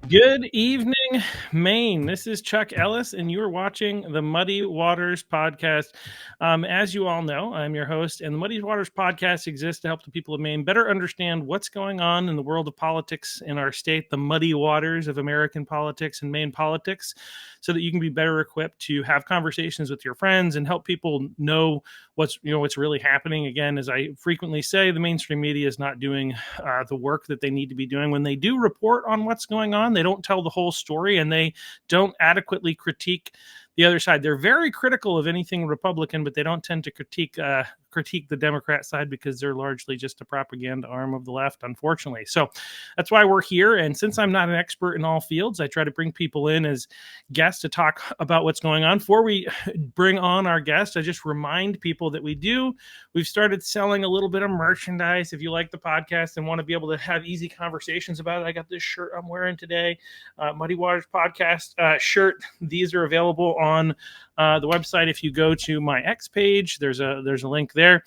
Good evening, Maine. This is Chuck Ellis, and you are watching the Muddy Waters podcast. As you all know, I'm your host, and the Muddy Waters podcast exists to help the people of Maine better understand what's going on in the world of politics in our state, the muddy waters of American politics and Maine politics, so that you can be better equipped to have conversations with your friends and help people know what's really happening. Again, as I frequently say, the mainstream media is not doing the work that they need to be doing. When they do report on what's going on, they don't tell the whole story, and they don't adequately critique the other side. They're very critical of anything Republican, but they don't tend to critique the Democrat side because they're largely just a propaganda arm of the left, unfortunately. So that's why we're here. And since I'm not an expert in all fields, I try to bring people in as guests to talk about what's going on. Before we bring on our guest, I just remind people that we've started selling a little bit of merchandise. If you like the podcast and want to be able to have easy conversations about it, I got this shirt I'm wearing today, Muddy Waters Podcast shirt. These are available on the website. If you go to my X page, there's a link there.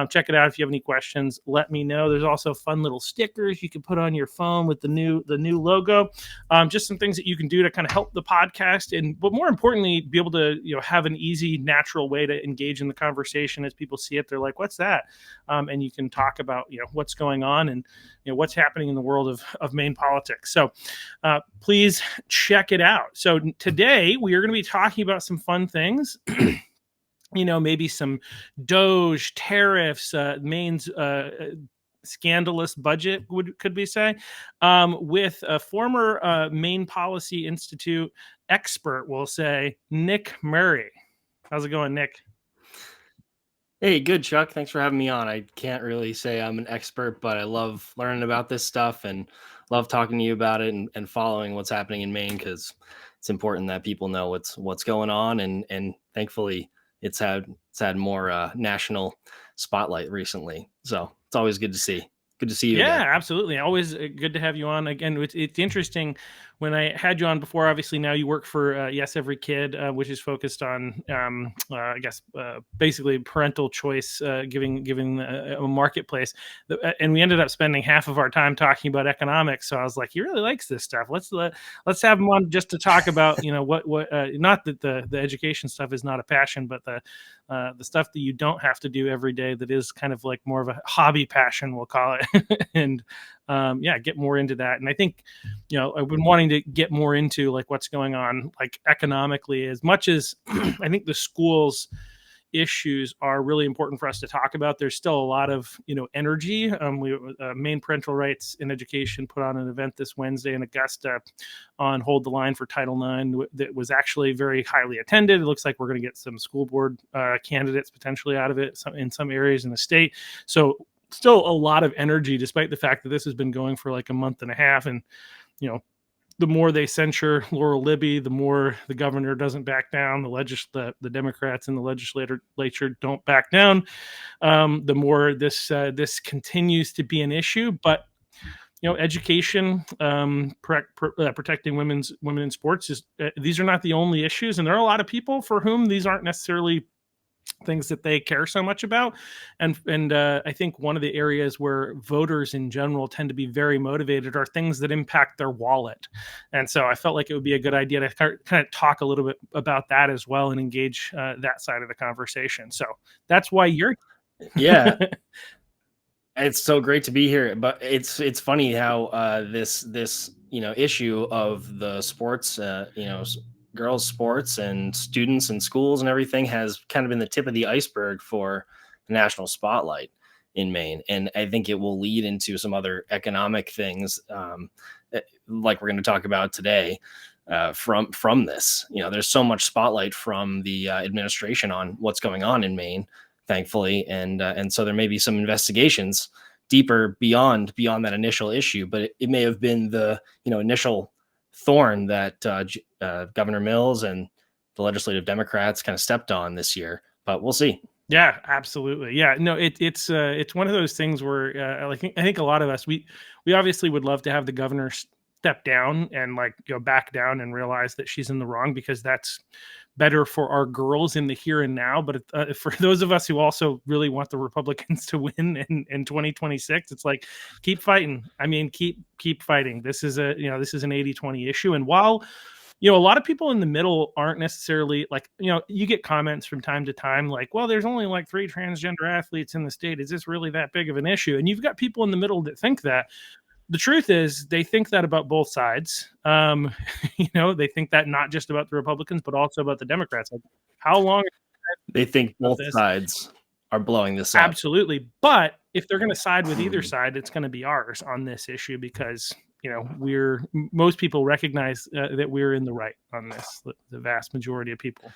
Check it out. If you have any questions, let me know. There's also fun little stickers you can put on your phone with the new logo. Just some things that you can do to kind of help the podcast, but more importantly, be able to have an easy, natural way to engage in the conversation. As people see it, they're like, "What's that?" And you can talk about what's going on and what's happening in the world of Maine politics. So please check it out. So today we are going to be talking about some fun things. Maybe some DOGE tariffs, Maine's scandalous budget, could we say, with a former Maine Policy Institute expert, we'll say, Nick Murray. How's it going, Nick? Hey, good, Chuck. Thanks for having me on. I can't really say I'm an expert, but I love learning about this stuff and love talking to you about it and following what's happening in Maine, because it's important that people know what's going on. And thankfully, it's had more national spotlight recently. So it's always good to see. Good to see you. Yeah, again. absolutely. Always good to have you on again. It's interesting. When I had you on before, obviously now you work for Yes Every Kid, which is focused on, basically parental choice, giving a marketplace. And we ended up spending half of our time talking about economics. So I was like, he really likes this stuff. Let's have him on just to talk about, what not that the education stuff is not a passion, but the stuff that you don't have to do every day that is kind of like more of a hobby passion, we'll call it. And get more into that. And I think, I've been wanting to get more into like what's going on, like economically, as much as I think the schools issues are really important for us to talk about. There's still a lot of, energy. Maine Parental Rights in Education put on an event this Wednesday in Augusta on Hold the Line for Title IX that was actually very highly attended. It looks like we're going to get some school board candidates potentially out of it in some areas in the state. So still a lot of energy, despite the fact that this has been going for like a month and a half. And, the more they censure Laurel Libby, the more the governor doesn't back down. The Democrats in the legislature don't back down. The more this continues to be an issue. But education, protecting women in sports these are not the only issues, and there are a lot of people for whom these aren't necessarily things that they care so much about. And I think one of the areas where voters in general tend to be very motivated are things that impact their wallet. And so I felt like it would be a good idea to kind of talk a little bit about that as well and engage that side of the conversation. So that's why you're. Yeah. It's so great to be here, but it's funny how this issue of the sports, girls sports and students and schools and everything has kind of been the tip of the iceberg for the national spotlight in Maine. And I think it will lead into some other economic things, like we're going to talk about today, from this. There's so much spotlight from the administration on what's going on in Maine, thankfully. And so there may be some investigations deeper beyond that initial issue, but it may have been the, initial thorn that Governor Mills and the legislative Democrats kind of stepped on this year, but we'll see. Yeah, absolutely. Yeah, no, it's one of those things where I think a lot of us, we obviously would love to have the governor step down and like back down and realize that she's in the wrong, because that's better for our girls in the here and now. But for those of us who also really want the Republicans to win in 2026, it's like, keep fighting. I mean, keep fighting. This is this is an 80-20 issue. And while a lot of people in the middle aren't necessarily like, you get comments from time to time like, well, there's only like 3 transgender athletes in the state. Is this really that big of an issue? And you've got people in the middle that think that. The truth is they think that about both sides. They think that not just about the Republicans, but also about the Democrats. Like, how long They think both sides are blowing this up. Absolutely. But if they're going to side with either side, it's going to be ours on this issue, because most people recognize that we're in the right on this, the vast majority of people.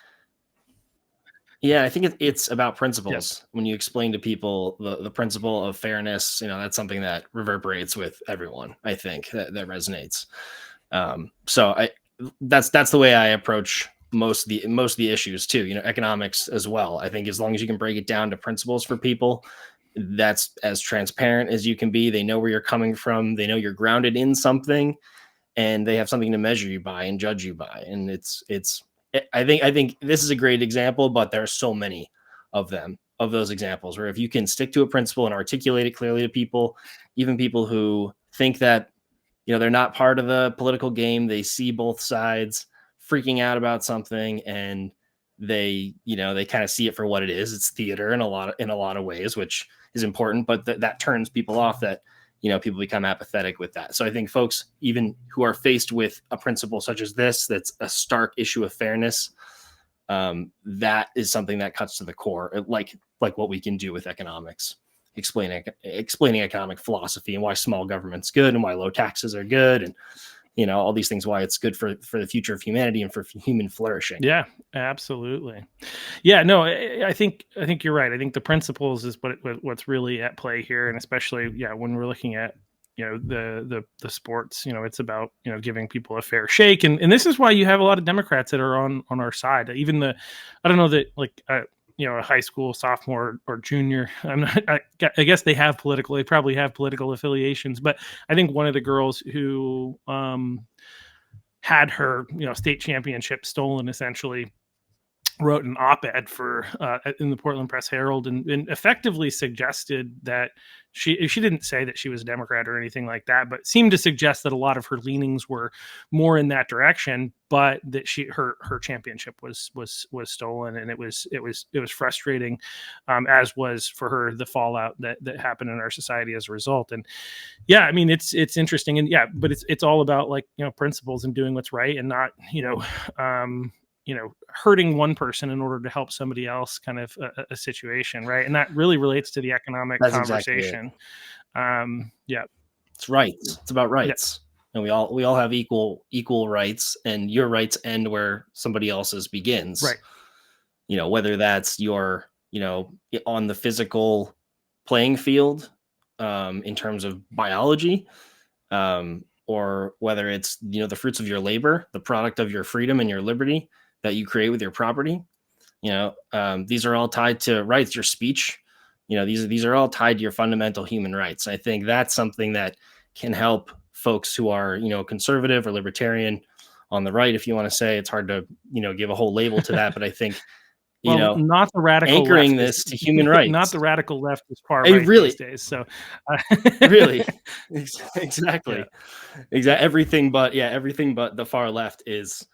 Yeah, I think it's about principles. Yes. When you explain to people the principle of fairness, that's something that reverberates with everyone. I think that resonates. So that's the way I approach most of the issues too. Economics as well. I think as long as you can break it down to principles for people, that's as transparent as you can be. They know where you're coming from. They know you're grounded in something, and they have something to measure you by and judge you by. And I think this is a great example, but there are so many of those examples where if you can stick to a principle and articulate it clearly to people, even people who think that, they're not part of the political game, they see both sides freaking out about something, and they kind of see it for what it is. It's theater in a lot of ways, which is important, but that turns people off, that people become apathetic with that. So I think folks, even who are faced with a principle such as this, that's a stark issue of fairness, that is something that cuts to the core, like what we can do with economics, explaining economic philosophy and why small government's good and why low taxes are good, and all these things, why it's good for the future of humanity and for human flourishing. Yeah, absolutely. Yeah, no, I think you're right. I think the principles is what's really at play here. And especially, when we're looking at, the sports, it's about, giving people a fair shake. And this is why you have a lot of Democrats that are on our side. Even I don't know that like, a high school sophomore or junior, I guess they probably have political affiliations, but I think one of the girls who had her state championship stolen essentially wrote an op-ed for in the Portland Press Herald and effectively suggested that she didn't say that she was a Democrat or anything like that, but seemed to suggest that a lot of her leanings were more in that direction, but that her championship was stolen, and it was frustrating, as was for her the fallout that happened in our society as a result. And yeah, I mean it's interesting, and but it's all about like principles and doing what's right, and not hurting one person in order to help somebody else, kind of a situation, right? And that really relates to the economic conversation. Exactly. It's rights. It's about rights. And we all have equal rights, and your rights end where somebody else's begins. Right. Whether that's your, on the physical playing field, in terms of biology, or whether it's, the fruits of your labor, the product of your freedom and your liberty that you create with your property. These are all tied to rights. Your speech, these are all tied to your fundamental human rights. I think that's something that can help folks who are, conservative or libertarian on the right, if you want to say. It's hard to, give a whole label to that, but I think, not the radical anchoring this to human rights, not the radical left is far right these days. So really, exactly. Everything but the far left is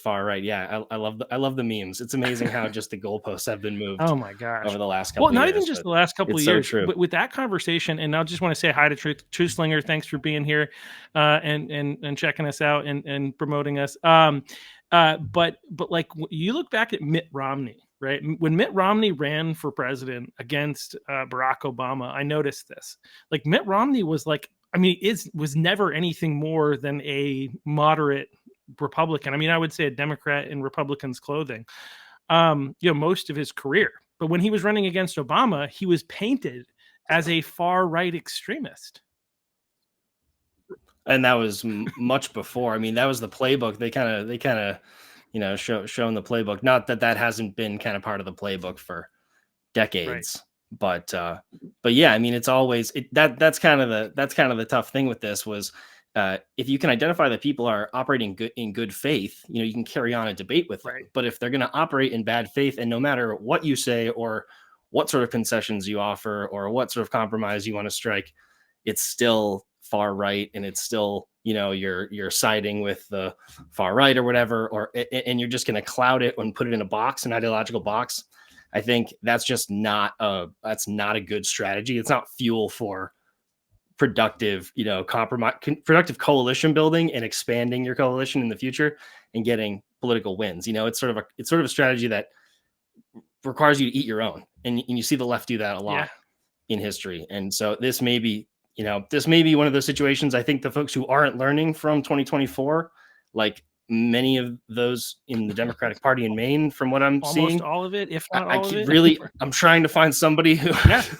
far right. Yeah, I love the memes. It's amazing how just the goalposts have been moved. Oh my gosh, over the last couple. Well, not even just the last couple of years. So with that conversation, and I just want to say hi to Truth Slinger. Thanks for being here, and checking us out and promoting us. But like you look back at Mitt Romney, right? When Mitt Romney ran for president against Barack Obama, I noticed this. Like Mitt Romney was like, was never anything more than a moderate Republican. I would say a Democrat in Republicans' clothing, most of his career. But when he was running against Obama, he was painted as a far right extremist. And that was much before. That was the playbook. They kind of, shown the playbook. Not that hasn't been kind of part of the playbook for decades, right. But yeah, it's always that's kind of the tough thing with this was, if you can identify that people are operating in good faith, you can carry on a debate with them. Right. But if they're going to operate in bad faith, and no matter what you say or what sort of concessions you offer or what sort of compromise you want to strike, it's still far right, and it's still, you're siding with the far right or whatever, and you're just going to cloud it and put it in a box, an ideological box. I think that's not a good strategy. It's not fuel for productive, productive coalition building and expanding your coalition in the future and getting political wins. It's sort of a strategy that requires you to eat your own, and you see the left do that a lot in history. And so this may be one of those situations. I think the folks who aren't learning from 2024, like many of those in the Democratic Party in Maine, from what I'm almost seeing, all of it, if not I all of keep it. really, I'm trying to find somebody who,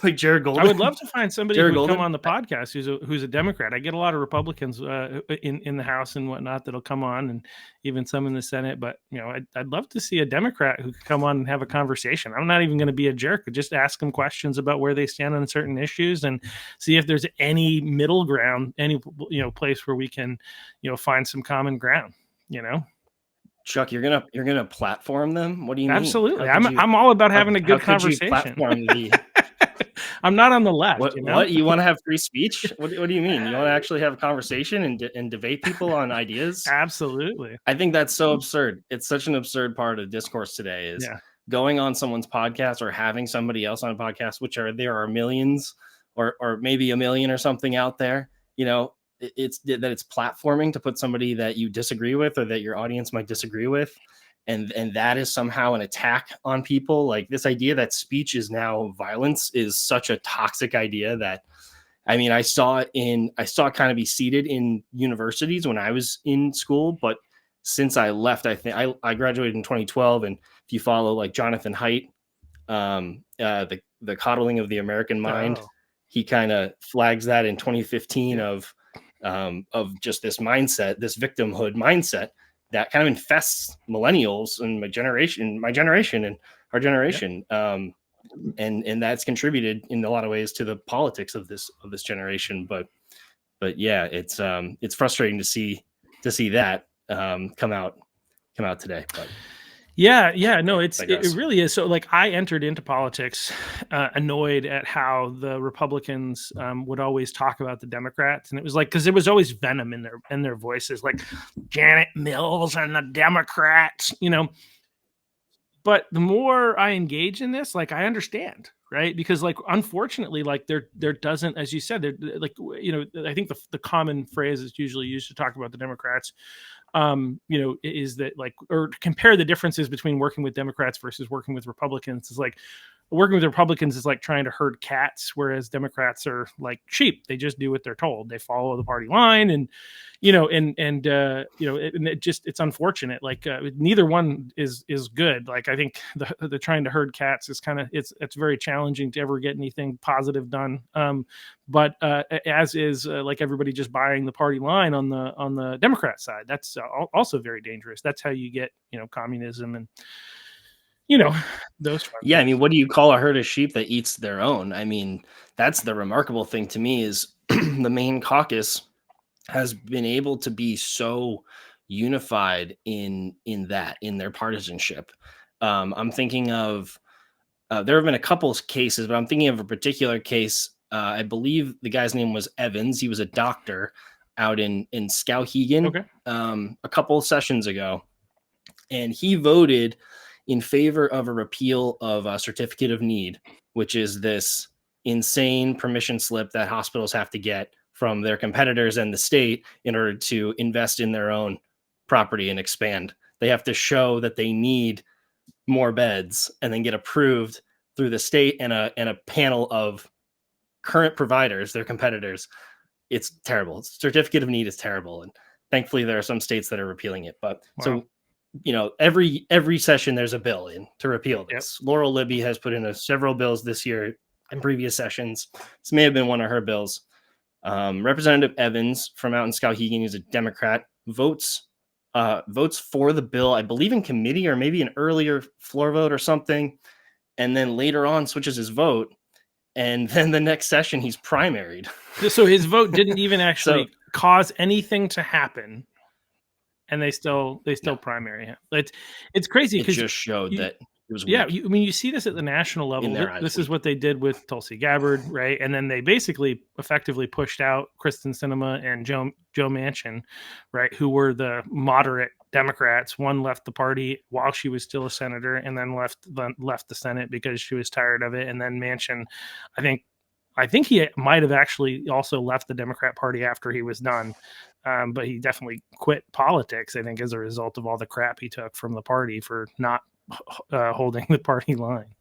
like Jared Golden. I would love to find somebody Jared who would come Golden. on the podcast who's a Democrat. I get a lot of Republicans in the House and whatnot that'll come on, and even some in the Senate. But I'd love to see a Democrat who could come on and have a conversation. I'm not even going to be a jerk. Just ask them questions about where they stand on certain issues and see if there's any middle ground, any place where we can find some common ground. Chuck, you're gonna platform them? What do you Absolutely. mean? Absolutely. I'm all about having a good conversation. I'm not on the left. What you want to have free speech? What do you mean? You want to actually have a conversation and debate people on ideas? Absolutely. I think that's so absurd. It's such an absurd part of discourse today is going on someone's podcast or having somebody else on a podcast, there are millions or maybe a million or something out there. It's platforming to put somebody that you disagree with or that your audience might disagree with, and that is somehow an attack on people. Like, this idea that speech is now violence is such a toxic idea that, I saw it kind of be seated in universities when I was in school, but since I left, I think I graduated in 2012, and if you follow like Jonathan Haidt, the coddling of the American mind, he kind of flags that in 2015 of just this mindset, this victimhood mindset that kind of infests millennials and my generation and our generation. And that's contributed in a lot of ways to the politics of this generation. But yeah, it's frustrating to see that come out today. But no, it really is. So, like, I entered into politics annoyed at how the Republicans would always talk about the Democrats, and it was like, because there was always venom in their voices, like Janet Mills and the Democrats, But the more I engage in this, like, I understand, right? Because, like, unfortunately, like, there doesn't, as you said, like, I think the common phrase that's usually used to talk about the Democrats, is that, like, or compare the differences between working with Democrats versus working with Republicans is like, working with Republicans is like trying to herd cats, whereas Democrats are like sheep. They just do what they're told. They follow the party line, and it's unfortunate. Like, neither one is good. Like, I think the trying to herd cats is kind of, it's very challenging to ever get anything positive done. But as is like everybody just buying the party line on the Democrat side, that's also very dangerous. That's how you get communism and those. Yeah, what do you call a herd of sheep that eats their own? That's the remarkable thing to me is the Maine caucus has been able to be so unified in their partisanship. I'm thinking of there have been a couple of cases, but I'm thinking of a particular case. I believe the guy's name was Evans. He was a doctor out in Skowhegan a couple of sessions ago, and he voted in favor of a repeal of a certificate of need, which is this insane permission slip that hospitals have to get from their competitors and the state in order to invest in their own property and expand. They have to show that they need more beds and then get approved through the state and a panel of current providers, their competitors. It's terrible. Certificate of need is terrible. And thankfully there are some states that are repealing it. But so, every session there's a bill in to repeal this. Yep. Laurel Libby has put in several bills this year in previous sessions. This may have been one of her bills. Representative Evans from out in Skowhegan, who's a Democrat, votes for the bill, I believe in committee or maybe an earlier floor vote or something. And then later on switches his vote. And then the next session he's primaried. So his vote didn't even actually cause anything to happen, and they still primary him. It's crazy It because just showed you that it was yeah, weak I mean, you see this at the national in level. their eyes. This is Weak. what they did with Tulsi Gabbard, right? And then they basically effectively pushed out Kristen Sinema and Joe Manchin, right, who were the moderate Democrats. One left the party while she was still a senator, and then left the Senate because she was tired of it. And then Manchin, I think he might have actually also left the Democrat Party after he was done. But he definitely quit politics, I think, as a result of all the crap he took from the party for not holding the party line.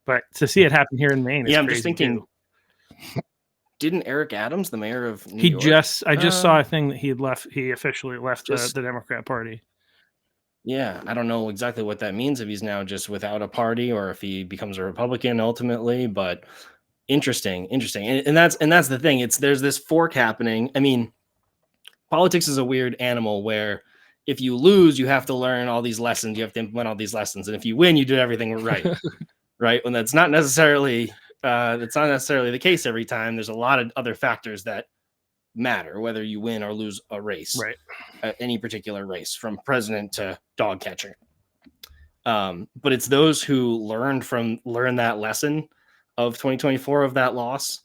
But to see it happen here in Maine is Yeah, I'm just crazy thinking, too. didn't Eric Adams, the mayor of New York, I just saw a thing that he officially left just the Democrat Party. yeah, I don't know exactly what that means, if he's now just without a party or if he becomes a Republican ultimately, but interesting. And that's the thing. There's this fork happening. I mean, politics is a weird animal where if you lose, you have to learn all these lessons, you have to implement all these lessons. And if you win, you did everything right. Right. And that's not necessarily the case every time. There's a lot of other factors that matter, whether you win or lose a race, Right. Any particular race, from president to dog catcher. But it's those who learn that lesson of 2024, of that loss.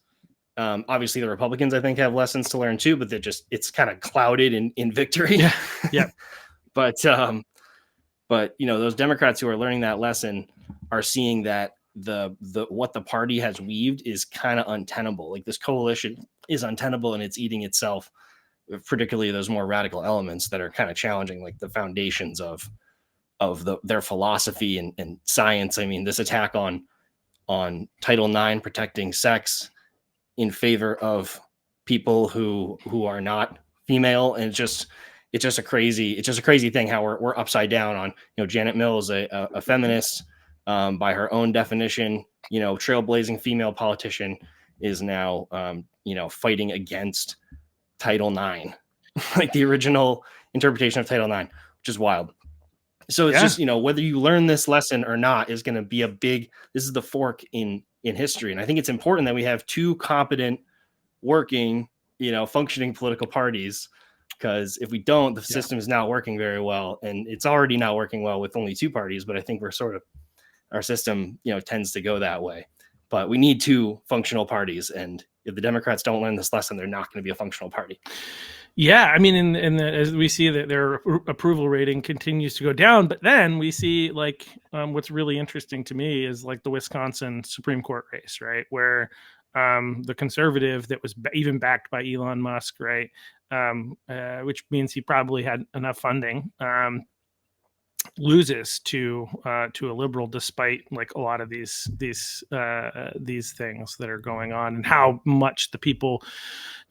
Obviously, the Republicans, I think, have lessons to learn too, but it's kind of clouded in victory. Yeah. Yeah. but those Democrats who are learning that lesson are seeing that the what the party has weaved is kind of untenable. Like, this coalition is untenable, and it's eating itself, particularly those more radical elements that are kind of challenging, like the foundations of their philosophy and science. I mean, this attack on Title IX, protecting sex in favor of people who are not female, and it's just a crazy thing how we're upside down on, Janet Mills, a feminist, by her own definition, trailblazing female politician, is now fighting against Title IX, like the original interpretation of Title IX, which is wild. So it's just, whether you learn this lesson or not is going to be this is the fork in history. And I think it's important that we have two competent, working, functioning political parties, because if we don't, the system is not working very well, and it's already not working well with only two parties. But I think our system, tends to go that way. But we need two functional parties. And if the Democrats don't learn this lesson, they're not going to be a functional party. Yeah, I mean, as we see that their approval rating continues to go down, but then we see, like, what's really interesting to me is, like, the Wisconsin Supreme Court race, right, where the conservative that was even backed by Elon Musk, right, which means he probably had enough funding, loses to a liberal, despite, like, a lot of these things that are going on, and how much the people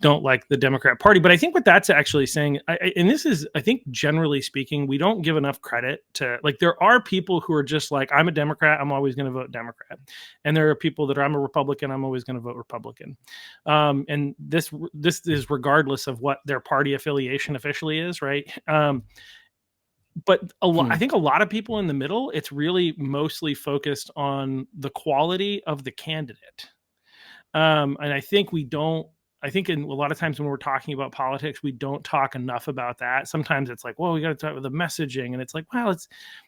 don't like the Democrat Party. But I think what that's actually saying, and this is, I think, generally speaking, we don't give enough credit to, like, there are people who are just like, I'm a Democrat, I'm always going to vote Democrat, and there are people that are, I'm a Republican, I'm always going to vote Republican, and this is regardless of what their party affiliation officially is, right? But I think a lot of people in the middle, it's really mostly focused on the quality of the candidate. And I think I think in a lot of times when we're talking about politics, we don't talk enough about that. Sometimes it's like, well, we got to talk about the messaging. And it's like, well,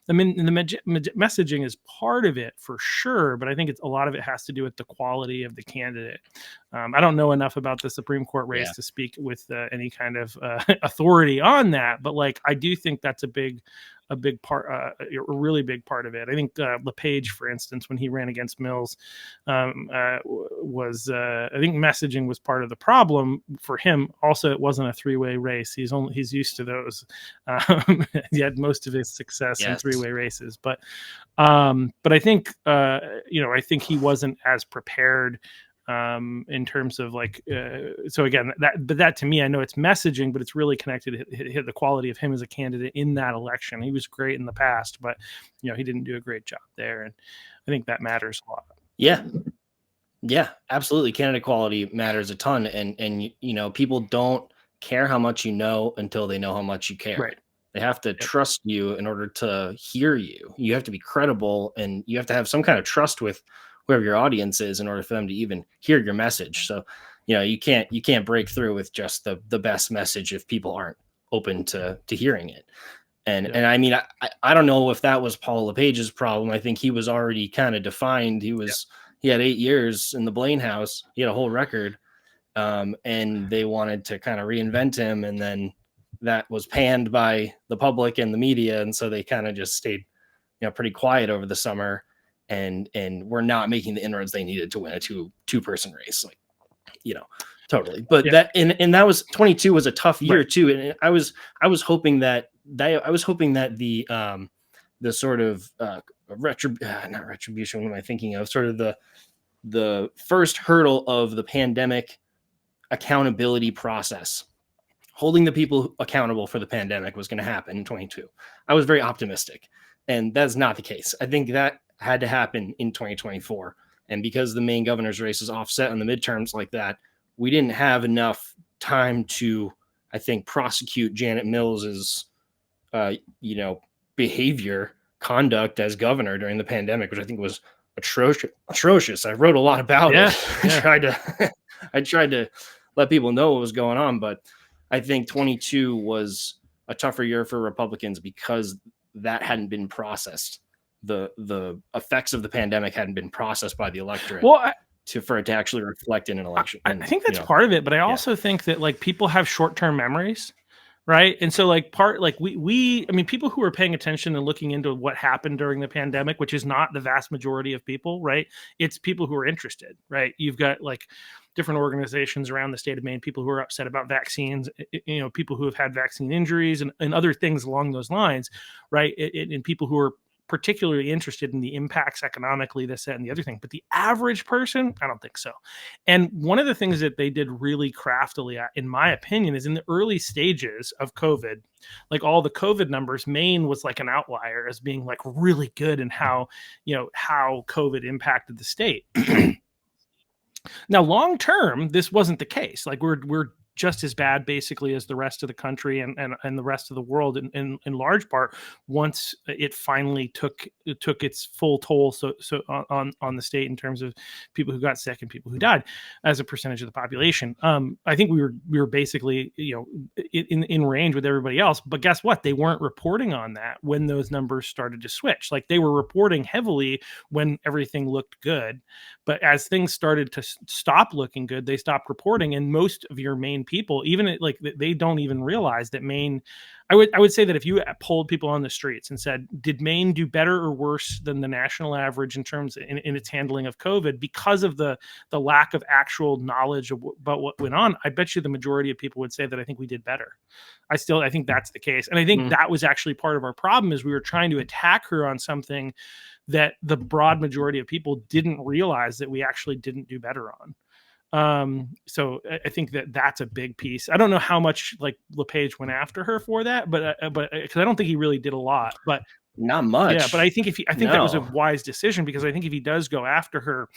the messaging is part of it for sure. But I think a lot of it has to do with the quality of the candidate. I don't know enough about the Supreme Court race to speak with any kind of authority on that. But, like, I do think that's a big part, a really big part of it. I think LePage, for instance, when he ran against Mills, I think messaging was part of the problem for him. Also, it wasn't a three-way race. He's used to those. He had most of his success in three-way races, but I think I think he wasn't as prepared in terms of, like, so again, that to me, I know it's messaging, but it's really connected to the quality of him as a candidate in that election. He was great in the past, but he didn't do a great job there, and I think that matters a lot. Yeah, absolutely. Candidate quality matters a ton, and people don't care how much you know until they know how much you care. Right. They have to trust you in order to hear you. You have to be credible, and you have to have some kind of trust with whoever your audience is in order for them to even hear your message. So, you can't break through with just the best message if people aren't open to hearing it. And I mean, I don't know if that was Paul LePage's problem. I think he was already kind of defined. He had 8 years in the Blaine house. He had a whole record. And they wanted to kind of reinvent him. And then that was panned by the public and the media. And so they kind of just stayed, pretty quiet over the summer and were not making the inroads they needed to win a two-person race. Like, totally. But that that was 22 was a tough year too. And I was hoping that the sort of not retribution. What am I thinking of? Sort of the first hurdle of the pandemic accountability process, holding the people accountable for the pandemic, was going to happen in 22. I was very optimistic, and that's not the case. I think that had to happen in 2024. And because the Maine governor's race is offset on the midterms like that, we didn't have enough time to, I think, prosecute Janet Mills's, conduct as governor during the pandemic, which I think was atrocious. I wrote a lot about it. I tried to let people know what was going on, but I think 22 was a tougher year for Republicans because that hadn't been processed. The effects of the pandemic hadn't been processed by the electorate for it to actually reflect in an election. I think that's part of it, but I also think that like people have short-term memories. Right. And so people who are paying attention and looking into what happened during the pandemic, which is not the vast majority of people, right? It's people who are interested, right? You've got like different organizations around the state of Maine, people who are upset about vaccines, people who have had vaccine injuries and other things along those lines, right? And people who are particularly interested in the impacts economically, this, that, and the other thing. But the average person, I don't think so. And one of the things that they did really craftily, in my opinion, is in the early stages of COVID, like all the COVID numbers, Maine was like an outlier as being like really good in how COVID impacted the state. Now, long term, this wasn't the case. Like we're just as bad basically as the rest of the country and the rest of the world in large part once it finally took its full toll so on the state in terms of people who got sick and people who died as a percentage of the population. I think we were basically in range with everybody else, but guess what? They weren't reporting on that when those numbers started to switch. Like they were reporting heavily when everything looked good, but as things started to stop looking good, they stopped reporting. And most of your Maine people, even like they don't even realize that Maine, I would say that if you polled people on the streets and said, did Maine do better or worse than the national average in terms in its handling of COVID because of the lack of actual knowledge about what went on, I bet you the majority of people would say that I think we did better. I think that's the case. And I think that was actually part of our problem is we were trying to attack her on something that the broad majority of people didn't realize that we actually didn't do better on. So I think that's a big piece. I don't know how much like LePage went after her for that, but because I don't think he really did a lot, but not much. Yeah, but I think that was a wise decision because I think if he does go after her,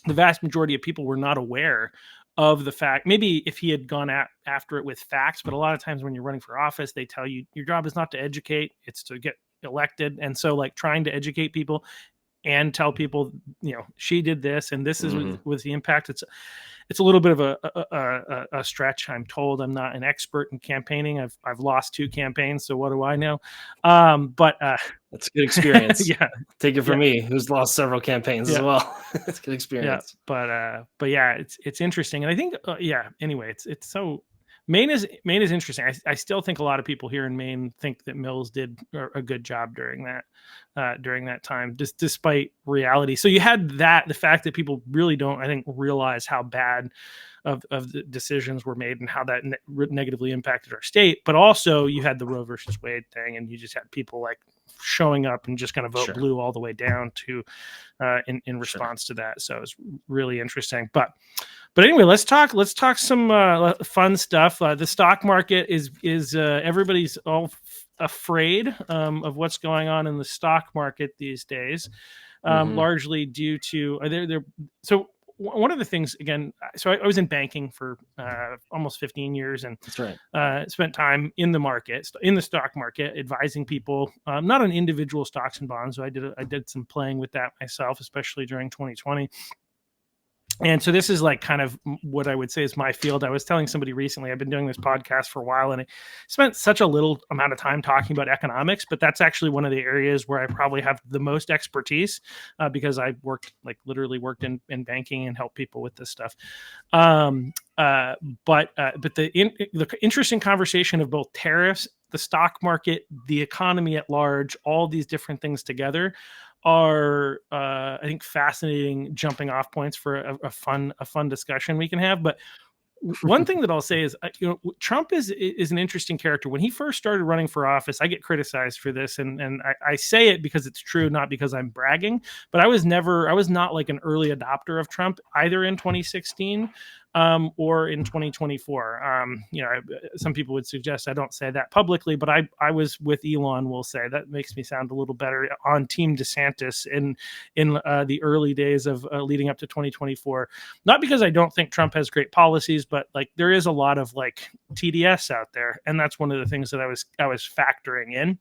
the vast majority of people were not aware of the fact. Maybe if he had gone after it with facts, but a lot of times when you're running for office, they tell you your job is not to educate, it's to get elected. And so like trying to educate people and tell people, she did this and this is was the impact. It's a little bit of a stretch. I'm told I'm not an expert in campaigning. I've lost 2 campaigns, so what do I know? But that's a good experience. Yeah, take it from me, who's lost several campaigns as well. It's a good experience. Yeah, but yeah, it's interesting, and I think Anyway, it's so. Maine is interesting. I still think a lot of people here in Maine think that Mills did a good job during that time, despite reality. So you had the fact that people really don't, I think, realize how bad of the decisions were made and how that negatively impacted our state. But also you had the Roe versus Wade thing, and you just had people like showing up and just going to vote blue all the way down to in response to that. So it's really interesting. But anyway, let's talk some fun stuff. The stock market is everybody's all afraid of what's going on in the stock market these days, largely due to so one of the things, again, so I was in banking for almost 15 years and that's right. Spent time in the stock market, advising people, not on individual stocks and bonds. So I did some playing with that myself, especially during 2020. And so this is like kind of what I would say is my field. I was telling somebody recently, I've been doing this podcast for a while, and I spent such a little amount of time talking about economics, but that's actually one of the areas where I probably have the most expertise, because I literally worked in banking and helped people with this stuff. But the interesting conversation of both tariffs, the stock market, the economy at large, all these different things together are I think fascinating jumping off points for a fun discussion we can have. But one thing that I'll say is, Trump is an interesting character. When he first started running for office, I get criticized for this, and I say it because it's true, not because I'm bragging. But I was not like an early adopter of Trump either in 2016 or in 2024. Some people would suggest I don't say that publicly, but I was with Elon. Will say that makes me sound a little better on Team DeSantis in the early days of leading up to 2024. Not because I don't think Trump has great policies, but like there is a lot of like TDS out there, and that's one of the things that I was factoring in.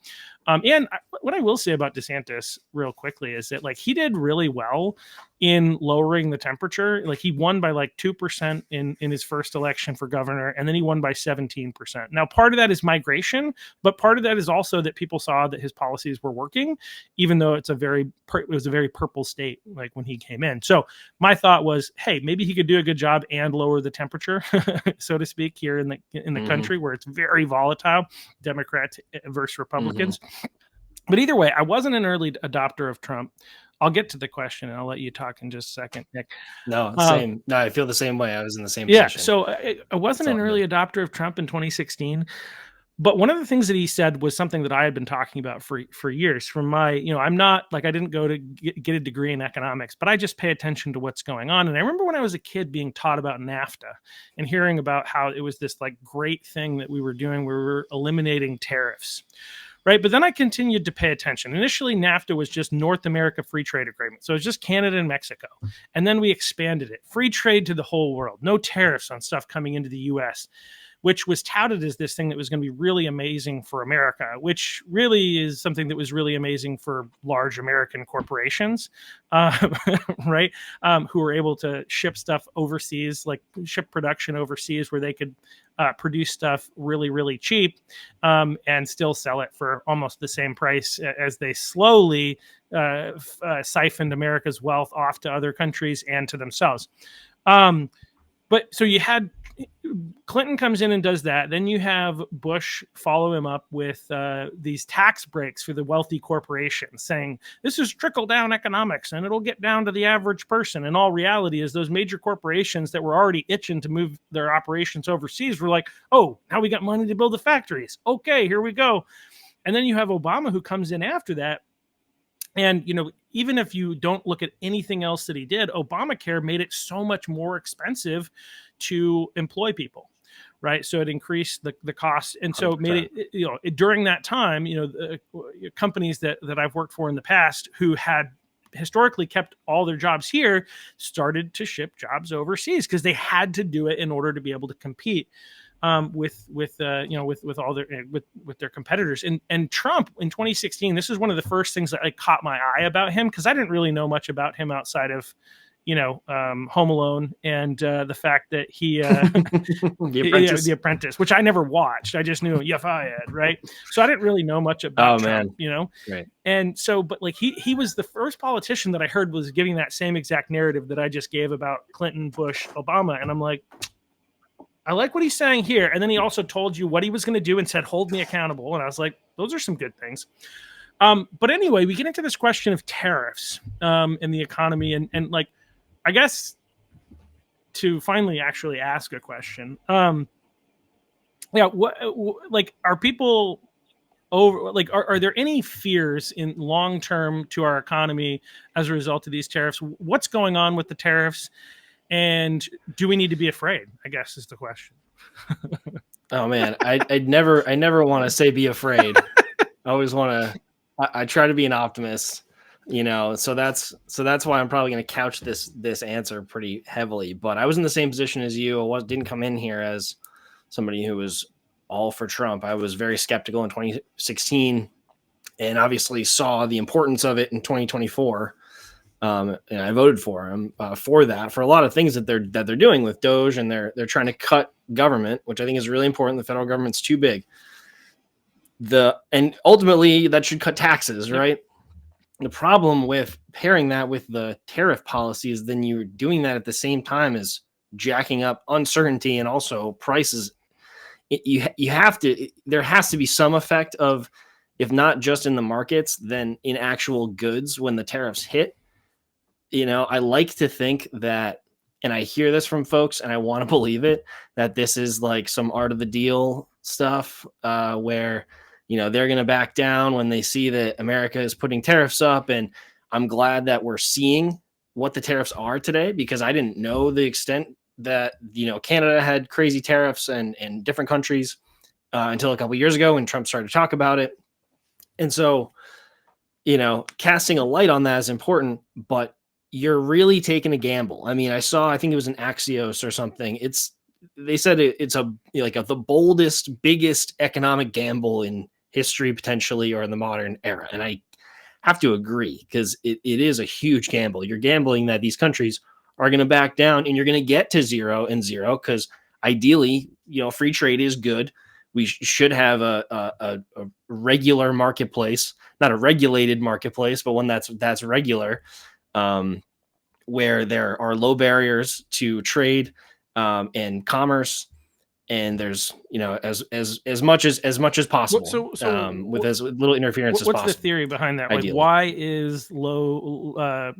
What I will say about DeSantis real quickly is that like he did really well in lowering the temperature. Like he won by like 2% in his first election for governor, and then he won by 17%. Now, part of that is migration, but part of that is also that people saw that his policies were working, even though it was a very purple state like when he came in. So my thought was, hey, maybe he could do a good job and lower the temperature, so to speak, here in the country where it's very volatile, Democrats versus Republicans. But either way, I wasn't an early adopter of Trump. I'll get to the question and I'll let you talk in just a second, Nick. No, same. No, I feel the same way. I was in the same Yeah, position. so I wasn't an early adopter of Trump in 2016. But one of the things that he said was something that I had been talking about for years. From my, I'm not like I didn't go to get a degree in economics, but I just pay attention to what's going on. And I remember when I was a kid being taught about NAFTA and hearing about how it was this like great thing that we were doing where we were eliminating tariffs. Right. But then I continued to pay attention. Initially, NAFTA was just North America Free Trade Agreement. So it was just Canada and Mexico. And then we expanded it. Free trade to the whole world. No tariffs on stuff coming into the U.S., which was touted as this thing that was going to be really amazing for America, which really is something that was really amazing for large American corporations, right? Who were able to ship stuff overseas, like ship production overseas where they could produce stuff really, really cheap and still sell it for almost the same price as they slowly siphoned America's wealth off to other countries and to themselves. But so you had Clinton comes in and does that. Then you have Bush follow him up with these tax breaks for the wealthy corporations, saying this is trickle down economics and it'll get down to the average person. And all reality is those major corporations that were already itching to move their operations overseas were like, oh, now we got money to build the factories. Okay, here we go. And then you have Obama who comes in after that. And, even if you don't look at anything else that he did, Obamacare made it so much more expensive to employ people, right? So it increased the cost. And so it made it, during that time, companies that I've worked for in the past who had historically kept all their jobs here started to ship jobs overseas because they had to do it in order to be able to compete with their competitors. And Trump in 2016, this is one of the first things that caught my eye about him because I didn't really know much about him outside of Home Alone and the fact that he The Apprentice, which I never watched. I just knew Yafayed, right? So I didn't really know much about Trump, Right. And so, but like he was the first politician that I heard was giving that same exact narrative that I just gave about Clinton, Bush, Obama, and I'm like, I like what he's saying here. And then he also told you what he was going to do and said, hold me accountable. And I was like, those are some good things. But anyway, we get into this question of tariffs in the economy. And like, I guess to finally actually ask a question, are people over, like, are there any fears in long term to our economy as a result of these tariffs? What's going on with the tariffs? And do we need to be afraid? I guess is the question. Oh man, I never want to say be afraid. I always want to. I try to be an optimist, So that's why I'm probably going to couch this answer pretty heavily. But I was in the same position as you. Didn't come in here as somebody who was all for Trump. I was very skeptical in 2016, and obviously saw the importance of it in 2024. And I voted for him for that, for a lot of things that they're doing with DOGE, and they're trying to cut government, which I think is really important. The federal government's too big. And ultimately that should cut taxes, right? The problem with pairing that with the tariff policy is then you're doing that at the same time as jacking up uncertainty and also prices. You have to, there has to be some effect of, if not just in the markets, then in actual goods when the tariffs hit. I like to think that, and I hear this from folks and I want to believe it, that this is like some art of the deal stuff, where, they're going to back down when they see that America is putting tariffs up. And I'm glad that we're seeing what the tariffs are today, because I didn't know the extent that, Canada had crazy tariffs and different countries until a couple years ago when Trump started to talk about it. And so, casting a light on that is important, but you're really taking a gamble. I mean, I think it was an Axios or something. They said it's the boldest, biggest economic gamble in history, potentially, or in the modern era. And I have to agree, because it is a huge gamble. You're gambling that these countries are going to back down and you're going to get to zero and zero, because ideally, free trade is good. We should have a regular marketplace, not a regulated marketplace, but one that's regular, where there are low barriers to trade and commerce, and there's as much as possible, with as little interference as possible. What's the theory behind that? Ideally. Like, why is low,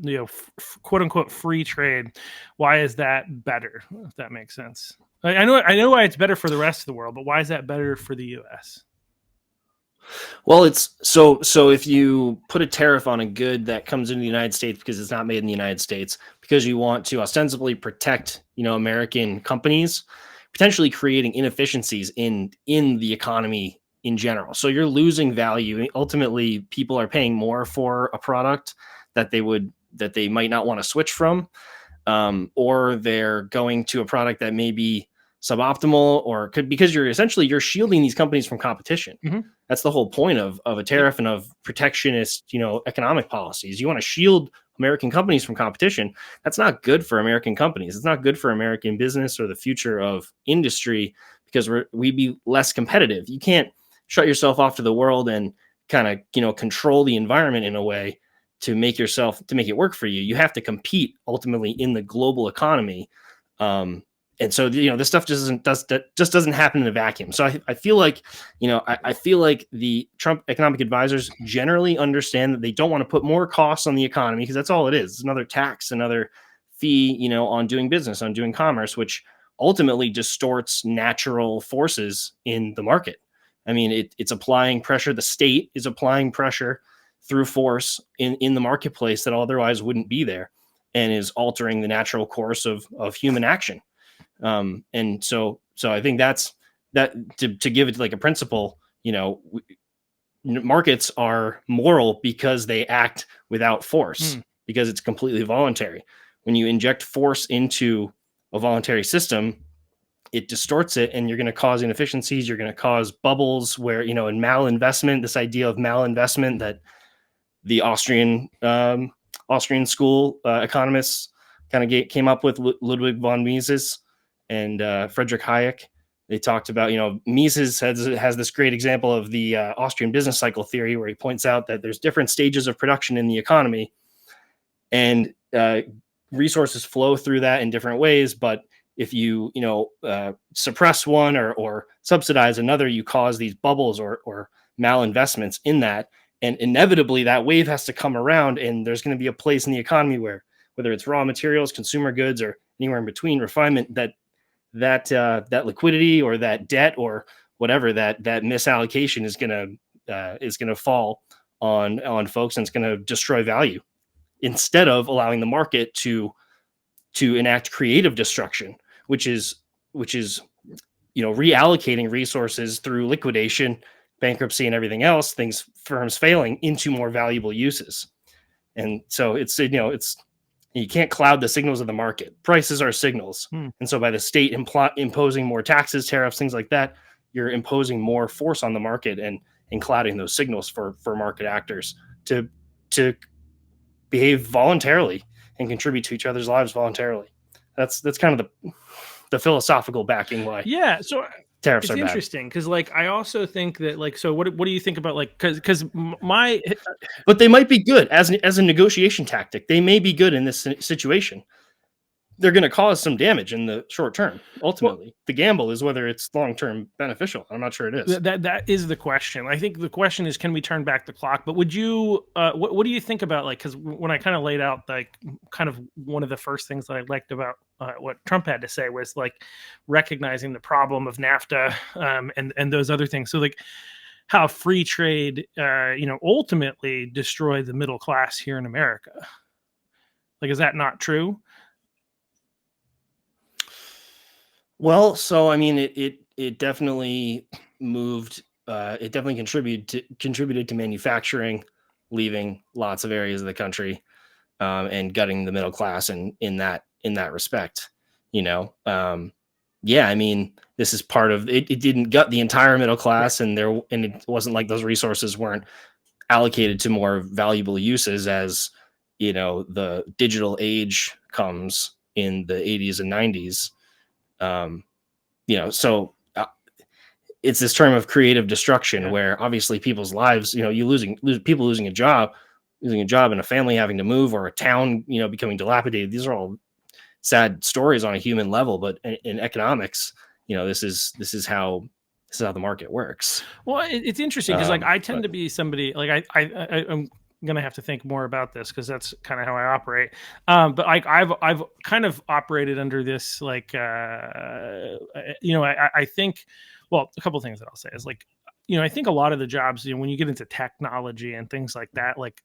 quote unquote free trade? Why is that better? If that makes sense. I know why it's better for the rest of the world, but why is that better for the U.S.? Well, it's so if you put a tariff on a good that comes into the United States because it's not made in the United States, because you want to ostensibly protect, American companies, potentially creating inefficiencies in the economy in general. So you're losing value. Ultimately, people are paying more for a product that they might not want to switch from, or they're going to a product that may be suboptimal, or because you're shielding these companies from competition. Mm-hmm. That's the whole point of a tariff and of protectionist, economic policies. You want to shield American companies from competition. That's not good for American companies. It's not good for American business or the future of industry, because we'd be less competitive. You can't shut yourself off to the world and kind of, control the environment in a way to make it work for you. You have to compete ultimately in the global economy. And so, this stuff just doesn't happen in a vacuum. So I feel like, I feel like the Trump economic advisors generally understand that they don't want to put more costs on the economy, because that's all it is. It's another tax, another fee, on doing business, on doing commerce, which ultimately distorts natural forces in the market. I mean, it's applying pressure. The state is applying pressure through force in the marketplace that otherwise wouldn't be there, and is altering the natural course of human action. And so I think that's to give it like a principle, markets are moral because they act without force, because it's completely voluntary. When you inject force into a voluntary system, it distorts it, and you're going to cause inefficiencies. You're going to cause bubbles where, in malinvestment, this idea of malinvestment that the Austrian school economists kind of came up with, Ludwig von Mises and Friedrich Hayek. They talked about, Mises has this great example of the Austrian business cycle theory, where he points out that there's different stages of production in the economy, and resources flow through that in different ways. But if you, suppress one or subsidize another, you cause these bubbles or malinvestments in that. And inevitably that wave has to come around, and there's going to be a place in the economy where, whether it's raw materials, consumer goods, or anywhere in between, refinement, that liquidity or that debt or whatever, that misallocation is going to fall on folks, and it's going to destroy value, instead of allowing the market to enact creative destruction, which is reallocating resources through liquidation, bankruptcy, and everything else, firms failing, into more valuable uses. And so it's you can't cloud the signals of the market. Prices are signals. And so by the state imposing more taxes, tariffs, things like that, you're imposing more force on the market and clouding those signals for market actors to behave voluntarily and contribute to each other's lives voluntarily. That's kind of the philosophical backing why Yeah, so tariffs it's are bad. interesting because, like, I also think that, like, so what do you think about, like, because my But they might be good as a negotiation tactic. They may be good in this situation. They're going to cause some damage in the short term. well, Ultimately, the gamble is whether it's long term beneficial. I'm not sure it is. that is the question. I think the question is, can we turn back the clock? But would you, what do you think about, like, because when I kind of laid out, like, kind of one of the first things that I liked about what Trump had to say was, like, recognizing the problem of NAFTA, and those other things. So, like, how free trade, ultimately destroyed the middle class here in America. Like, is that not true? Well, so I mean, it definitely moved. It definitely contributed to manufacturing, leaving lots of areas of the country, and gutting the middle class. And in that respect, you know, yeah, I mean, this is part of it. It didn't gut the entire middle Right. class, and it wasn't like those resources weren't allocated to more valuable uses as the digital age comes in the 80s and 90s. Um, so it's this term of creative destruction Yeah. where obviously people's lives, people losing a job and a family having to move, or a town, becoming dilapidated. These are all sad stories on a human level, but in economics, this is how the market works. Well, it's interesting because, like, I tend But to be somebody, like, I'm gonna have to think more about this because that's kind of how I operate. But, like, I've kind of operated under this, like, I think, well, a couple things that I'll say is, like, I think a lot of the jobs, when you get into technology and things like that, like,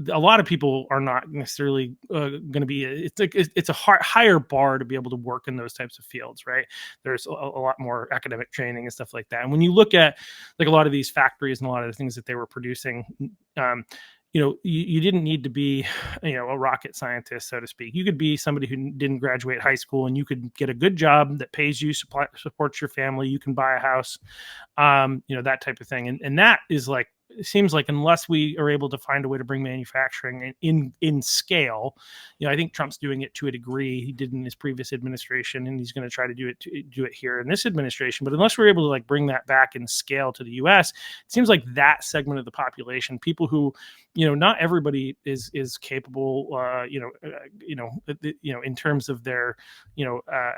a lot of people are not necessarily going to be, it's like it's a higher bar to be able to work in those types of fields, right? There's a lot more academic training and stuff like that. And when you look at, like, a lot of these factories and a lot of the things that they were producing, um, you didn't need to be, a rocket scientist, so to speak. You could be somebody who didn't graduate high school, and you could get a good job that pays you, supports your family. You can buy a house, that type of thing. And that is, like, it seems like, unless we are able to find a way to bring manufacturing in scale, I think Trump's doing it to a degree. He did in his previous administration, and he's going to try to do it here in this administration. But unless we're able to, like, bring that back in scale to the U.S., it seems like that segment of the population, people who, not everybody is capable, in terms of their,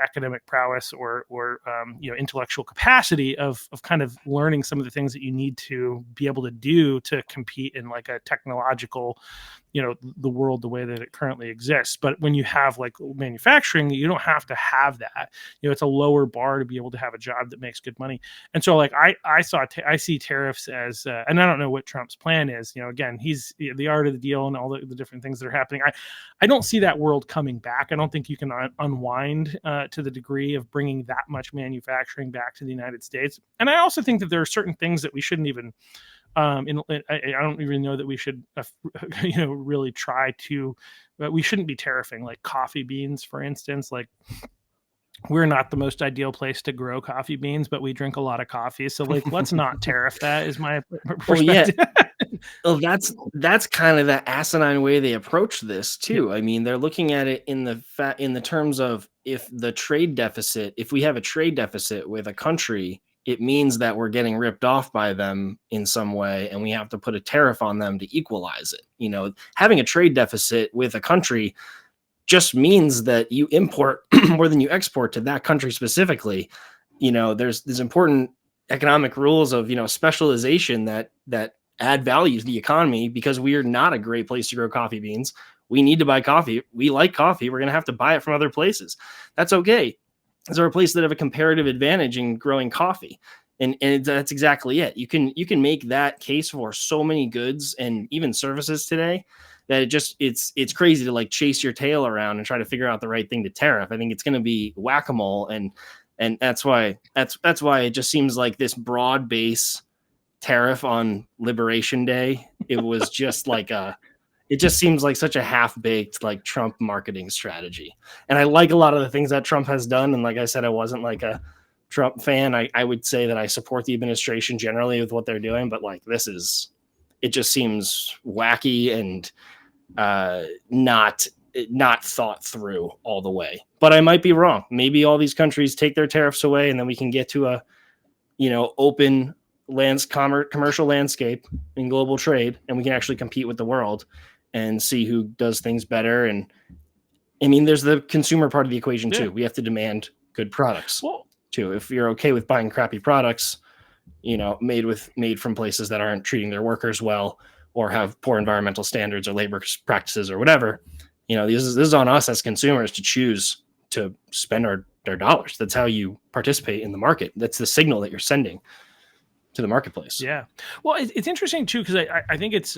academic prowess or intellectual capacity of kind of learning some of the things that you need to be able to do to compete in, like, a technological, the world the way that it currently exists. But when you have, like, manufacturing, you don't have to have that. It's a lower bar to be able to have a job that makes good money. And so, like, I see tariffs as, and I don't know what Trump's plan is. Again, he's the art of the deal and all the different things that are happening. I don't see that world coming back. I don't think you can unwind to the degree of bringing that much manufacturing back to the United States. And I also think that there are certain things that we shouldn't even, I don't even know that we should, really try to. We shouldn't be tariffing, like, coffee beans, for instance. Like, we're not the most ideal place to grow coffee beans, but we drink a lot of coffee. So, like, let's not tariff that. Is my well, yeah, perspective. well, that's kind of the asinine way they approach this Yep. too. I mean, they're looking at it in the terms of, if we have a trade deficit with a country, it means that we're getting ripped off by them in some way, and we have to put a tariff on them to equalize it. Having a trade deficit with a country just means that you import more than you export to that country specifically. There's important economic rules of specialization that add value to the economy, because we are not a great place to grow coffee beans. We need to buy coffee. We like coffee. We're going to have to buy it from other places. That's okay. These are places that have a comparative advantage in growing coffee. And that's exactly it. You can make that case for so many goods and even services today that it's crazy to, like, chase your tail around and try to figure out the right thing to tariff. I think it's going to be whack-a-mole, and that's why it just seems like this broad base tariff on Liberation Day. It just seems like such a half-baked, like, Trump marketing strategy. And I like a lot of the things that Trump has done. And like I said, I wasn't like a Trump fan. I would say that I support the administration generally with what they're doing, but, like, it just seems wacky, and not thought through all the way. But I might be wrong. Maybe all these countries take their tariffs away, and then we can get to a open commercial landscape in global trade, and we can actually compete with the world and see who does things better. And I mean, there's the consumer part of the equation too. We have to demand good products too. If you're okay with buying crappy products, made from places that aren't treating their workers well or have poor environmental standards or labor practices or whatever, this is on us as consumers to choose to spend our dollars. That's how you participate in the market. That's the signal that you're sending to the marketplace. Yeah. Well, it's interesting too, because I think it's,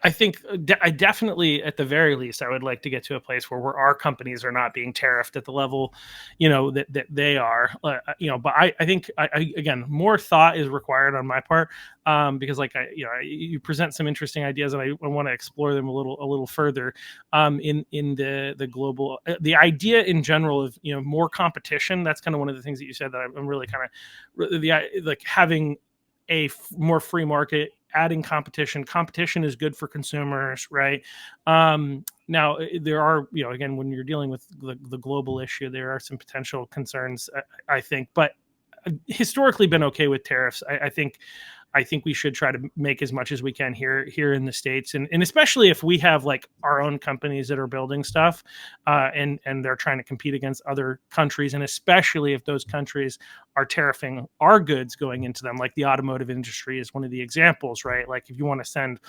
I think I definitely, at the very least, I would like to get to a place where our companies are not being tariffed at the level, that they are, but I think again, more thought is required on my part, because you present some interesting ideas and I want to explore them a little further, in the global, the idea in general of, more competition. That's kind of one of the things that you said that I'm really kind of like having a more free market, adding competition is good for consumers, right? Now there are, again, when you're dealing with the global issue, there are some potential concerns, I think, but historically been okay with tariffs. I think we should try to make as much as we can here in the States, and especially if we have like our own companies that are building stuff, and they're trying to compete against other countries, and especially if those countries are tariffing our goods going into them. Like the automotive industry is one of the examples, right? Like if you want to send,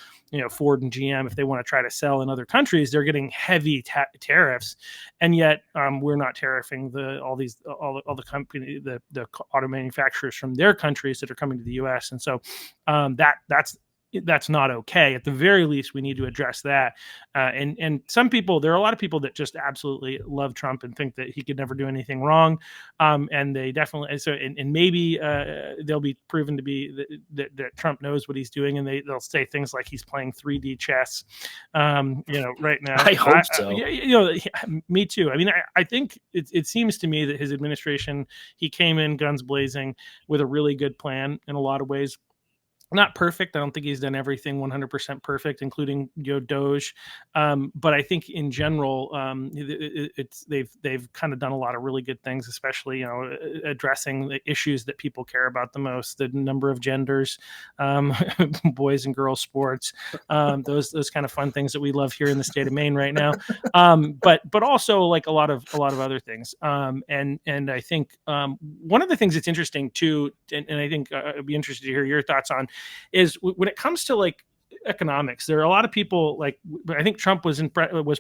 Ford and GM, if they want to try to sell in other countries, they're getting heavy tariffs, and yet we're not tariffing all the company, the auto manufacturers from their countries that are coming to the U.S. And so that's not okay. At the very least, we need to address that. And there are a lot of people that just absolutely love Trump and think that he could never do anything wrong. And they definitely, and maybe they'll be proven to be that Trump knows what he's doing, and they'll say things like he's playing 3D chess, right now. I hope so. Me too. I mean, I think it seems to me that his administration, he came in guns blazing with a really good plan in a lot of ways. Not perfect. I don't think he's done everything 100% perfect, including DOGE. But I think in general, they've kind of done a lot of really good things, especially addressing the issues that people care about the most: the number of genders, boys and girls sports, those kind of fun things that we love here in the state of Maine right now. But also like a lot of other things. And I think one of the things that's interesting too, and I think I'd be interested to hear your thoughts on, is when it comes to like economics, there are a lot of people, like, I think Trump was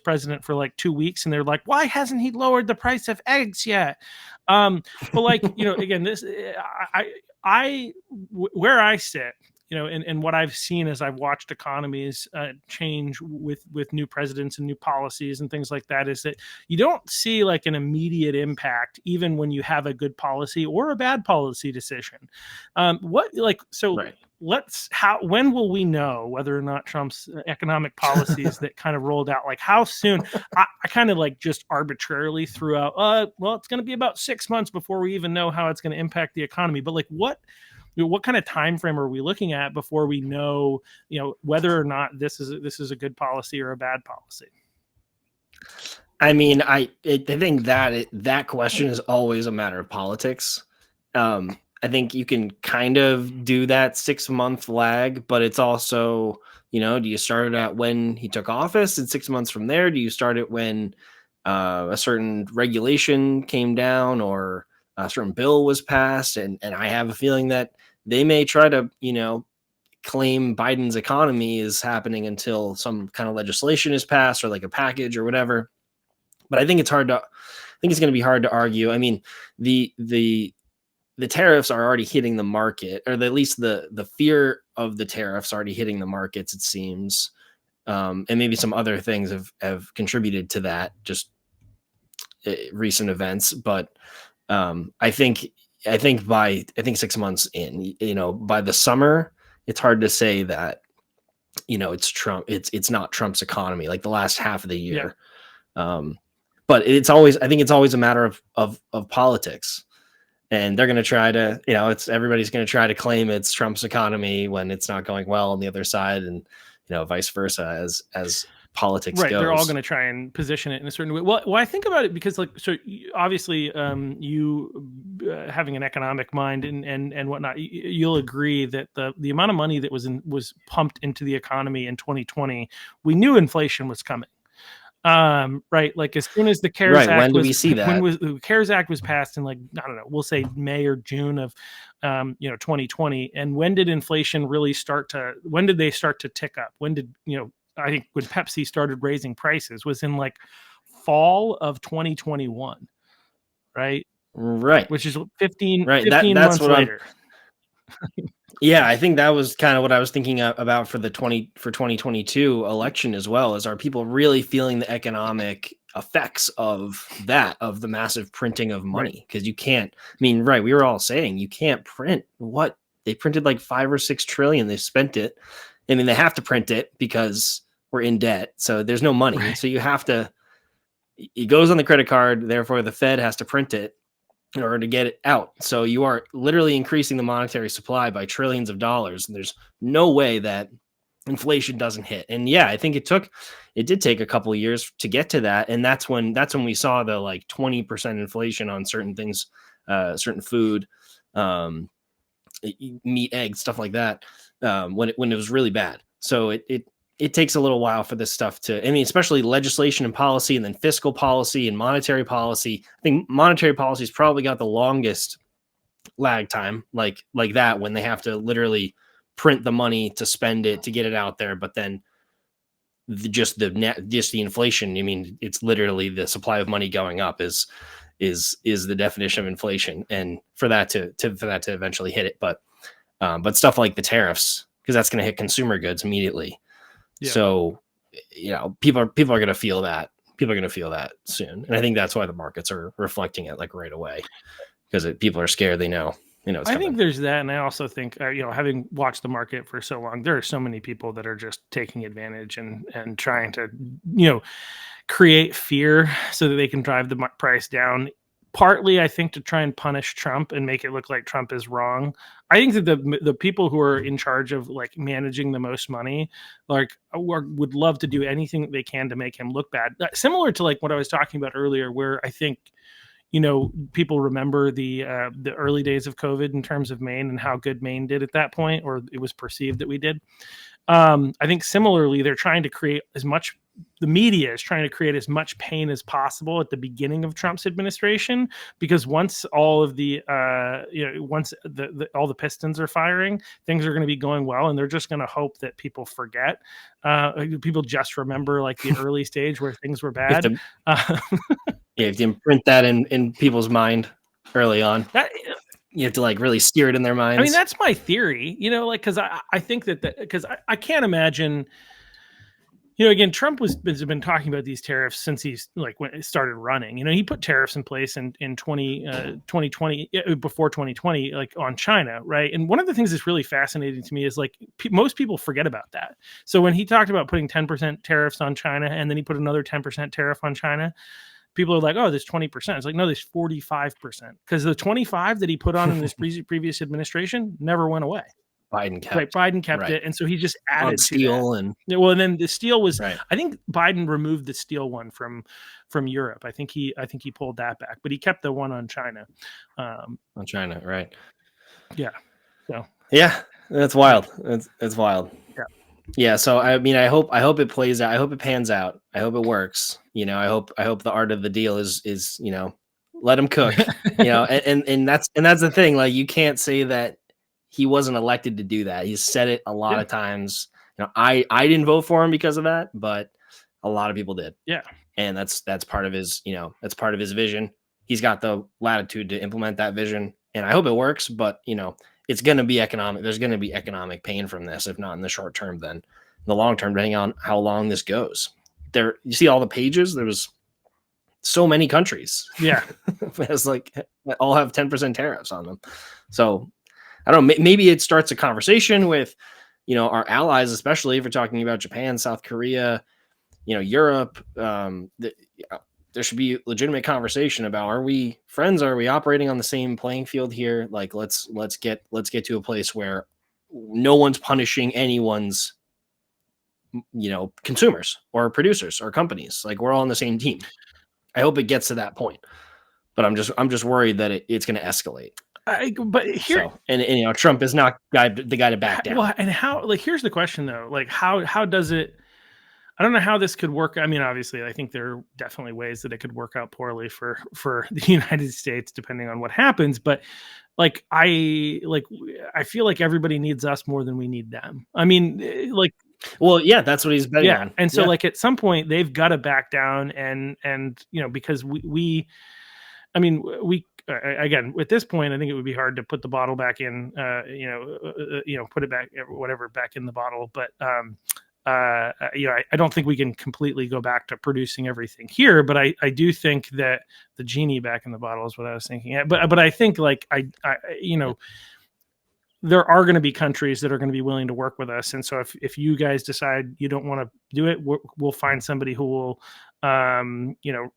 president for like 2 weeks, and they're like, why hasn't he lowered the price of eggs yet? But like, again, this, where I sit, and what I've seen as I've watched economies change with new presidents and new policies and things like that, is that you don't see like an immediate impact, even when you have a good policy or a bad policy decision. Right. When will we know whether or not Trump's economic policies that kind of rolled out, like how soon? I kind of like just arbitrarily threw out, well, it's going to be about 6 months before we even know how it's going to impact the economy. But like what kind of time frame are we looking at before we know, whether or not this is a good policy or a bad policy? I mean, I think that question is always a matter of politics. I think you can kind of do that 6-month lag, but it's also, do you start it at when he took office and 6 months from there? Do you start it when a certain regulation came down or a certain bill was passed? And I have a feeling that they may try to, claim Biden's economy is happening until some kind of legislation is passed or like a package or whatever. But I think it's going to be hard to argue. I mean, the tariffs are already hitting the market, or at least the fear of the tariffs already hitting the markets, it seems. And maybe some other things have contributed to that, just recent events. But I think 6 months in, by the summer, it's hard to say that, it's Trump. It's not Trump's economy, like the last half of the year. Yeah. But I think it's always a matter of politics. and they're going to try to, everybody's going to try to claim it's Trump's economy when it's not going well on the other side, and vice versa as politics Right, they're all goes. going to try and position it in a certain way. Well, I think about it because, like, so obviously, you having an economic mind and whatnot, you'll agree that the amount of money that was pumped into the economy in 2020, we knew inflation was coming. Right, like as soon as the CARES Right. When Act do we was see when that? was the CARES Act was passed in, like, I don't know, we'll say May or June of 2020. And when did inflation really when did they start to tick up? When did, I think when Pepsi started raising prices was in like fall of 2021, right? Right. Which is 15 Right. That 15 that's months what I'm. later. Yeah, I think that was kind of what I was thinking about for 2022 election as well. Is, are people really feeling the economic effects of the massive printing of Right. money? Because you can't. I mean, right? We were all saying you can't print what they printed, like 5 or 6 trillion. They spent it. I mean, they have to print it because we're in debt, so there's no money. Right. So you have to. It goes on the credit card. Therefore, the Fed has to print it in order to get it out. So you are literally increasing the monetary supply by trillions of dollars. And there's no way that inflation doesn't hit. And yeah, I think it did take a couple of years to get to that. And that's when we saw the like 20% inflation on certain things, certain food, um, meat, eggs, stuff like that, when it was really bad. So it takes a little while for this stuff to, I mean, especially legislation and policy, and then fiscal policy and monetary policy. I think monetary policy's probably got the longest lag time, like that, when they have to literally print the money to spend it to get it out there. But then just the inflation, I mean, it's literally the supply of money going up is the definition of inflation. And for that to eventually hit it. But stuff like the tariffs, because that's going to hit consumer goods immediately. Yeah. So, people are going to feel that. People are going to feel that soon, and I think that's why the markets are reflecting it like right away, because people are scared. They know, it's I coming. think there's that, and I also think, having watched the market for so long, there are so many people that are just taking advantage and trying to, create fear so that they can drive the price down. Partly, I think, to try and punish Trump and make it look like Trump is wrong. I think that the people who are in charge of like managing the most money, like, would love to do anything that they can to make him look bad. Similar to like what I was talking about earlier, where I think, people remember the early days of COVID in terms of Maine and how good Maine did at that point, or it was perceived that we did. I think similarly, they're trying to create the media is trying to create as much pain as possible at the beginning of Trump's administration, because once all of the, once all the pistons are firing, things are going to be going well, and they're just going to hope that people forget. People just remember like the early stage where things were bad. You have to imprint that in people's mind early on. You have to like really steer it in their minds. I mean, that's my theory, like, because I think because I can't imagine, again, Trump has been talking about these tariffs since he's like when it started running. He put tariffs in place in 2020, before 2020, like on China, right? And one of the things that's really fascinating to me is like most people forget about that. So when he talked about putting 10% tariffs on China, and then he put another 10% tariff on China, people are like, oh, there's 20%. It's like, no, there's 45%, because the 25 that he put on in this previous administration never went away. Biden kept. Right, Biden kept it, and so he just added on steel and well, and then the steel was. Right. I think Biden removed the steel one from Europe. I think he pulled that back, but he kept the one on China. On China, right? Yeah. So yeah, that's wild. It's wild. Yeah. Yeah. So I mean, I hope it plays out. I hope it pans out. I hope it works. I hope the art of the deal is let him cook. And that's the thing. Like, you can't say that he wasn't elected to do that. He's said it a lot of times. I didn't vote for him because of that, but a lot of people did. Yeah. And that's part of his, that's part of his vision. He's got the latitude to implement that vision, and I hope it works. But it's going to be economic. There's going to be economic pain from this, if not in the short term, then in the long term, depending on how long this goes. There, you see all the pages. There was so many countries. Yeah. It's like all have 10% tariffs on them. So I don't know. Maybe it starts a conversation with, our allies, especially if we're talking about Japan, South Korea, Europe. there should be legitimate conversation about, are we friends? Are we operating on the same playing field here? Like, let's get to a place where no one's punishing anyone's, consumers or producers or companies. Like, we're all on the same team. I hope it gets to that point, but I'm just worried that it's going to escalate. But here, So, and Trump is not the guy to back down. well, and how, like, here's the question though, like, how does it, I don't know how this could work. I mean, obviously, I think there are definitely ways that it could work out poorly for the United States, depending on what happens. But like, I feel like everybody needs us more than we need them. I mean, like, well, yeah, that's what he's betting on. And so, yeah. like, at some point, they've got to back down, and because I mean, we again, at this point, I think it would be hard to put the bottle back in, put it back, whatever, back in the bottle. But I don't think we can completely go back to producing everything here. But I do think that the genie back in the bottle is what I was thinking. But I think, like, there are going to be countries that are going to be willing to work with us. And so if you guys decide you don't want to do it, we'll find somebody who will,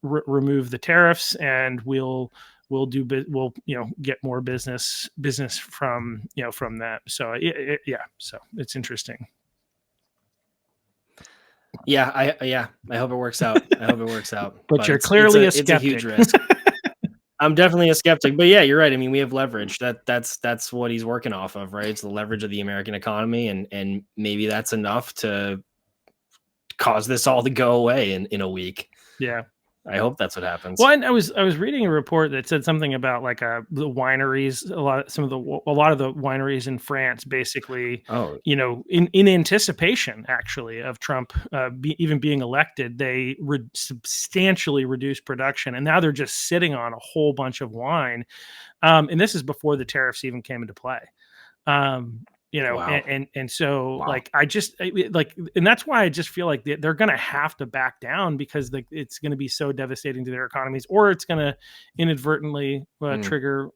remove the tariffs, and we'll get more business from that. So so it's interesting. Yeah, I hope it works out. But you're clearly a skeptic. It's a huge risk. I'm definitely a skeptic, but yeah, you're right. I mean, we have leverage. That's what he's working off of, right? It's the leverage of the American economy, and maybe that's enough to cause this all to go away in a week. Yeah. I hope that's what happens. Well, and I was reading a report that said something about, like, the wineries. A lot of the wineries in France, basically, in anticipation, actually, of Trump even being elected, they substantially reduced production, and now they're just sitting on a whole bunch of wine. And this is before the tariffs even came into play. Wow. And so, wow. And that's why I just feel like they're going to have to back down, because it's going to be so devastating to their economies, or it's going to inadvertently trigger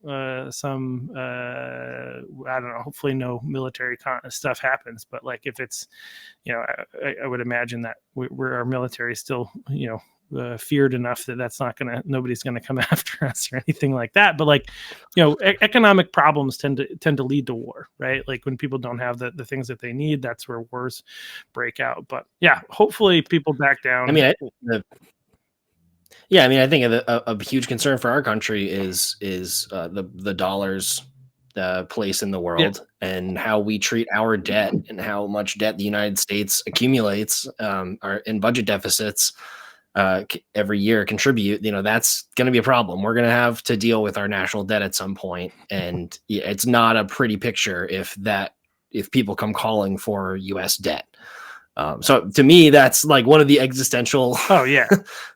some, I don't know, hopefully no military stuff happens. But, like, if it's, I would imagine that our military is still, feared enough that nobody's gonna come after us or anything like that. But, like, economic problems tend to lead to war, right? Like, when people don't have the things that they need, that's where wars break out. But yeah, hopefully people back down. I mean, I think a huge concern for our country is the dollar's place in the world, and how we treat our debt, and how much debt the United States accumulates, in budget deficits. Every year contribute, that's going to be a problem. We're going to have to deal with our national debt at some point, and it's not a pretty picture if people come calling for U.S. debt. So to me, that's like one of the existential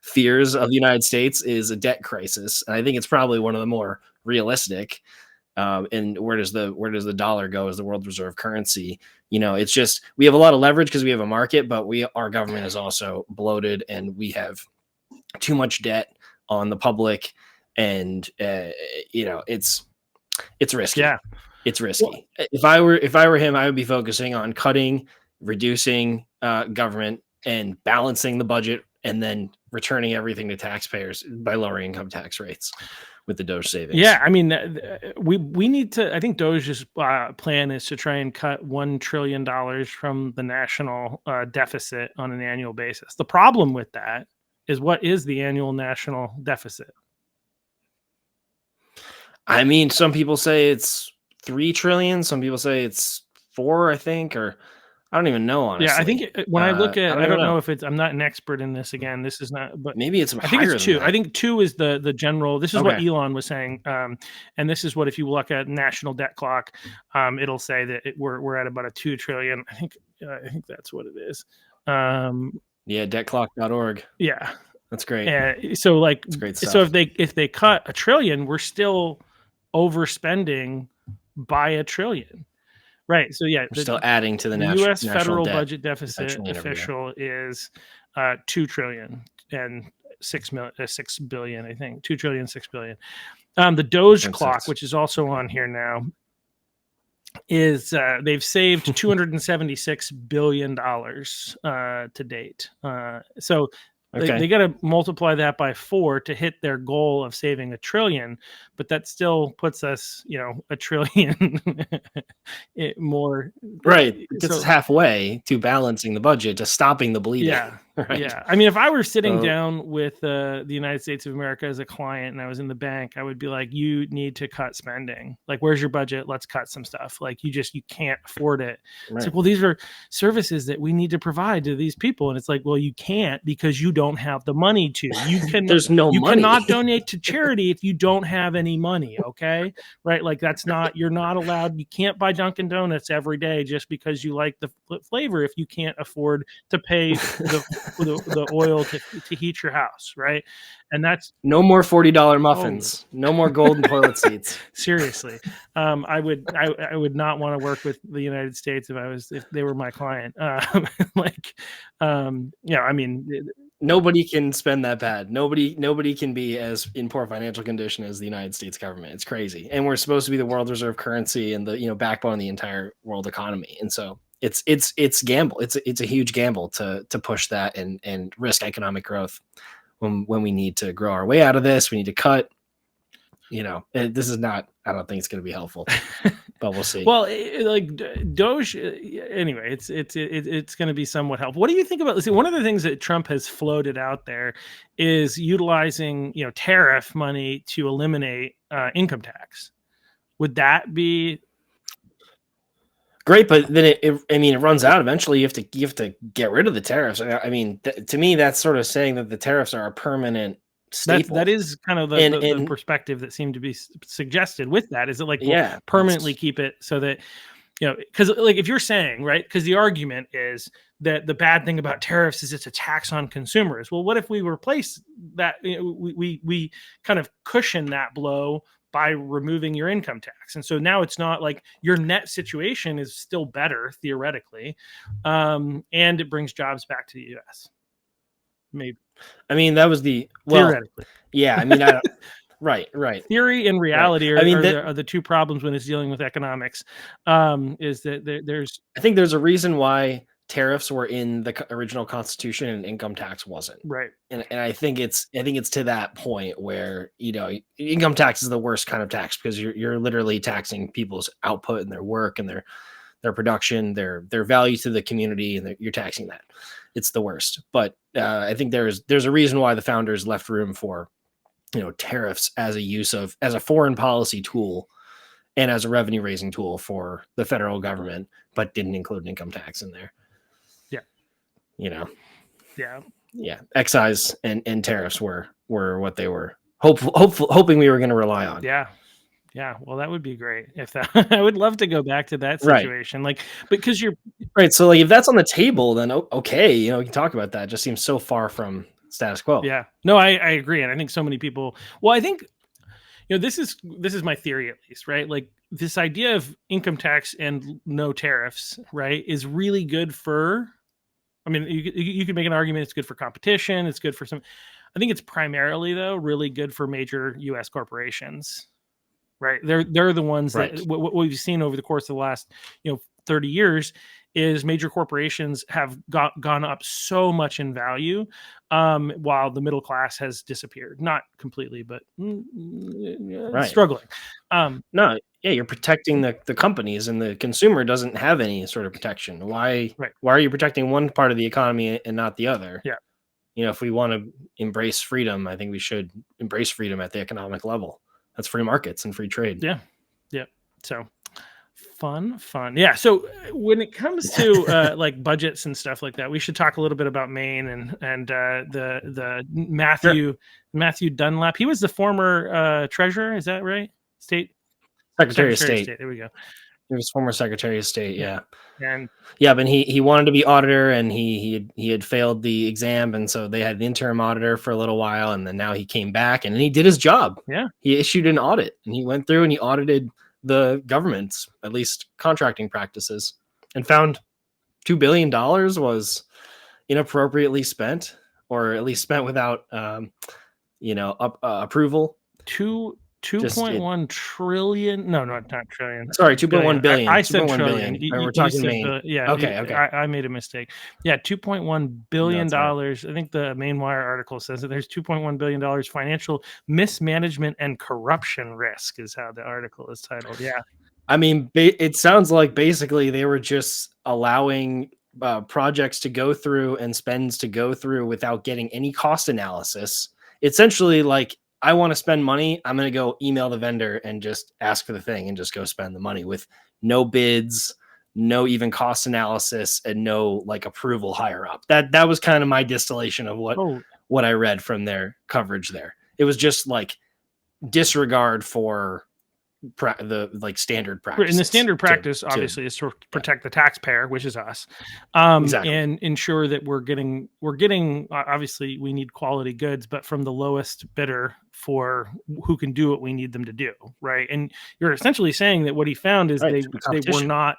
fears of the United States, is a debt crisis, and I think it's probably one of the more realistic. And where does the dollar go as the world reserve currency? It's just, we have a lot of leverage because we have a market, but our government is also bloated, and we have too much debt on the public, and it's risky. Yeah, it's risky. Well, if I were him, I would be focusing on reducing government, and balancing the budget, and then returning everything to taxpayers by lowering income tax rates with the DOGE savings. Yeah, I mean, we need to. I think DOGE's plan is to try and cut $1 trillion from the national deficit on an annual basis. The problem with that is, what is the annual national deficit? I mean, some people say it's 3 trillion. Some people say it's 4, I think, or I don't even know, honestly. Yeah, I think when I look at, I don't know if it's, I'm not an expert in this. Again, this is not, but maybe it's I think it's 2. I think 2 is the general. This is what Elon was saying, and this is what, if you look at national debt clock, it'll say that we're at about a 2 trillion. I think that's what it is. Yeah, debtclock.org. Yeah, that's great. So, like, that's great stuff. So if they cut $1 trillion, we're still overspending by $1 trillion. Right. So yeah, we're still adding to the U.S. federal budget deficit official is $2 trillion and 6 billion. I think 2 trillion, 6 billion. The DOGE clock, which is also on here now, is they've saved $276 billion to date. So They got to multiply that by 4 to hit their goal of saving $1 trillion, but that still puts us, $1 trillion more. Right. It gets us So halfway to balancing the budget, to stopping the bleeding. yeah. Right. Yeah. I mean, if I were sitting So, down with the United States of America as a client and I was in the bank, I would be like, you need to cut spending. Like, where's your budget? Let's cut some stuff. Like, you can't afford it. It's right. like, well, these are services that we need to provide to these people. And it's like, well, you can't because you don't have the money to. There's no You money. cannot donate to charity if you don't have any money. Okay. Right. Like, you're not allowed. You can't buy Dunkin' Donuts every day just because you like the flavor if you can't afford to pay the oil to heat your house, right? And that's no more $40 muffins. No more golden toilet seats. Seriously. I would not want to work with the United States if they were my client. I mean, Nobody can spend that bad. Nobody can be as in poor financial condition as the United States government. It's crazy. And we're supposed to be the world reserve currency and the backbone of the entire world economy. And so it's gamble. It's a huge gamble to push that and risk economic growth when we need to grow our way out of this. We need to cut. This is not. I don't think it's going to be helpful, but we'll see. Well, DOGE. Anyway, it's going to be somewhat helpful. What do you think about? See, one of the things that Trump has floated out there is utilizing tariff money to eliminate income tax. Would that be great? But then it runs out eventually. You have to get rid of the tariffs. I mean, to me, that's sort of saying that the tariffs are a permanent staple. That is kind of the perspective that seemed to be suggested with that. Is it like permanently keep it so that because like if you're saying, right, because the argument is that the bad thing about tariffs is it's a tax on consumers. Well, what if we replace that? We kind of cushion that blow by removing your income tax. And so now it's not like your net situation is still better theoretically. And it brings jobs back to the US. Maybe. I mean, that was theoretically. Yeah. I mean, right. Theory and reality are the two problems when it's dealing with economics. Is that I think there's a reason why tariffs were in the original Constitution and income tax wasn't. Right. And I think it's to that point where income tax is the worst kind of tax because you're literally taxing people's output and their work and their production, their value to the community, and you're taxing that. It's the worst. But I think there's a reason why the founders left room for tariffs as a foreign policy tool and as a revenue raising tool for the federal government, but didn't include an income tax in there. Yeah. Excise and tariffs were what they were hoping we were going to rely on. Yeah. Well, that would be great if that. I would love to go back to that situation. Right. Like, because you're right. So, like, if that's on the table, then okay, we can talk about that. It just seems so far from status quo. Yeah. No, I agree, and I think so many people. Well, I think this is my theory at least, right? Like this idea of income tax and no tariffs, right, is really good for. I mean, you could make an argument it's good for competition. It's good for some. I think it's primarily though really good for major U.S. corporations. Right. They're the ones that what we've seen over the course of the last, 30 years is major corporations have gone up so much in value while the middle class has disappeared. Not completely, but struggling. No. Yeah. You're protecting the companies and the consumer doesn't have any sort of protection. Why are you protecting one part of the economy and not the other? Yeah. If we want to embrace freedom, I think we should embrace freedom at the economic level. That's free markets and free trade. Yeah. So fun. Yeah. So when it comes to like budgets and stuff like that, we should talk a little bit about Maine and the Matthew Dunlap. He was the former treasurer. Is that right? Secretary of State. There we go. He was former Secretary of State. Yeah. And but he wanted to be auditor and he had failed the exam. And so they had an interim auditor for a little while. And then now he came back and he did his job. Yeah. He issued an audit and he went through and he audited the government's, at least contracting practices, and found $2 billion was inappropriately spent, or at least spent without, approval. $2 2.1 trillion. No, not trillion. Sorry, 2.1 billion. I said 2.1 trillion. billion. We're You talking said Maine. yeah. Okay. I made a mistake. Yeah, $2.1 billion. That's right. I think the Maine Wire article says that there's $2.1 billion financial mismanagement and corruption risk is how the article is titled. Yeah. I mean, it sounds like basically they were just allowing projects to go through and spends to go through without getting any cost analysis. Essentially, like, I want to spend money, I'm going to go email the vendor and just ask for the thing and just go spend the money with no bids, no even cost analysis, and no like approval higher up. That was kind of my distillation of what I read from their coverage there. It was just like disregard for the like standard practice. And the standard practice obviously is to protect the taxpayer, which is us, exactly. and ensure that we're getting obviously we need quality goods, but from the lowest bidder for who can do what we need them to do, right? And you're essentially saying that what he found is they were not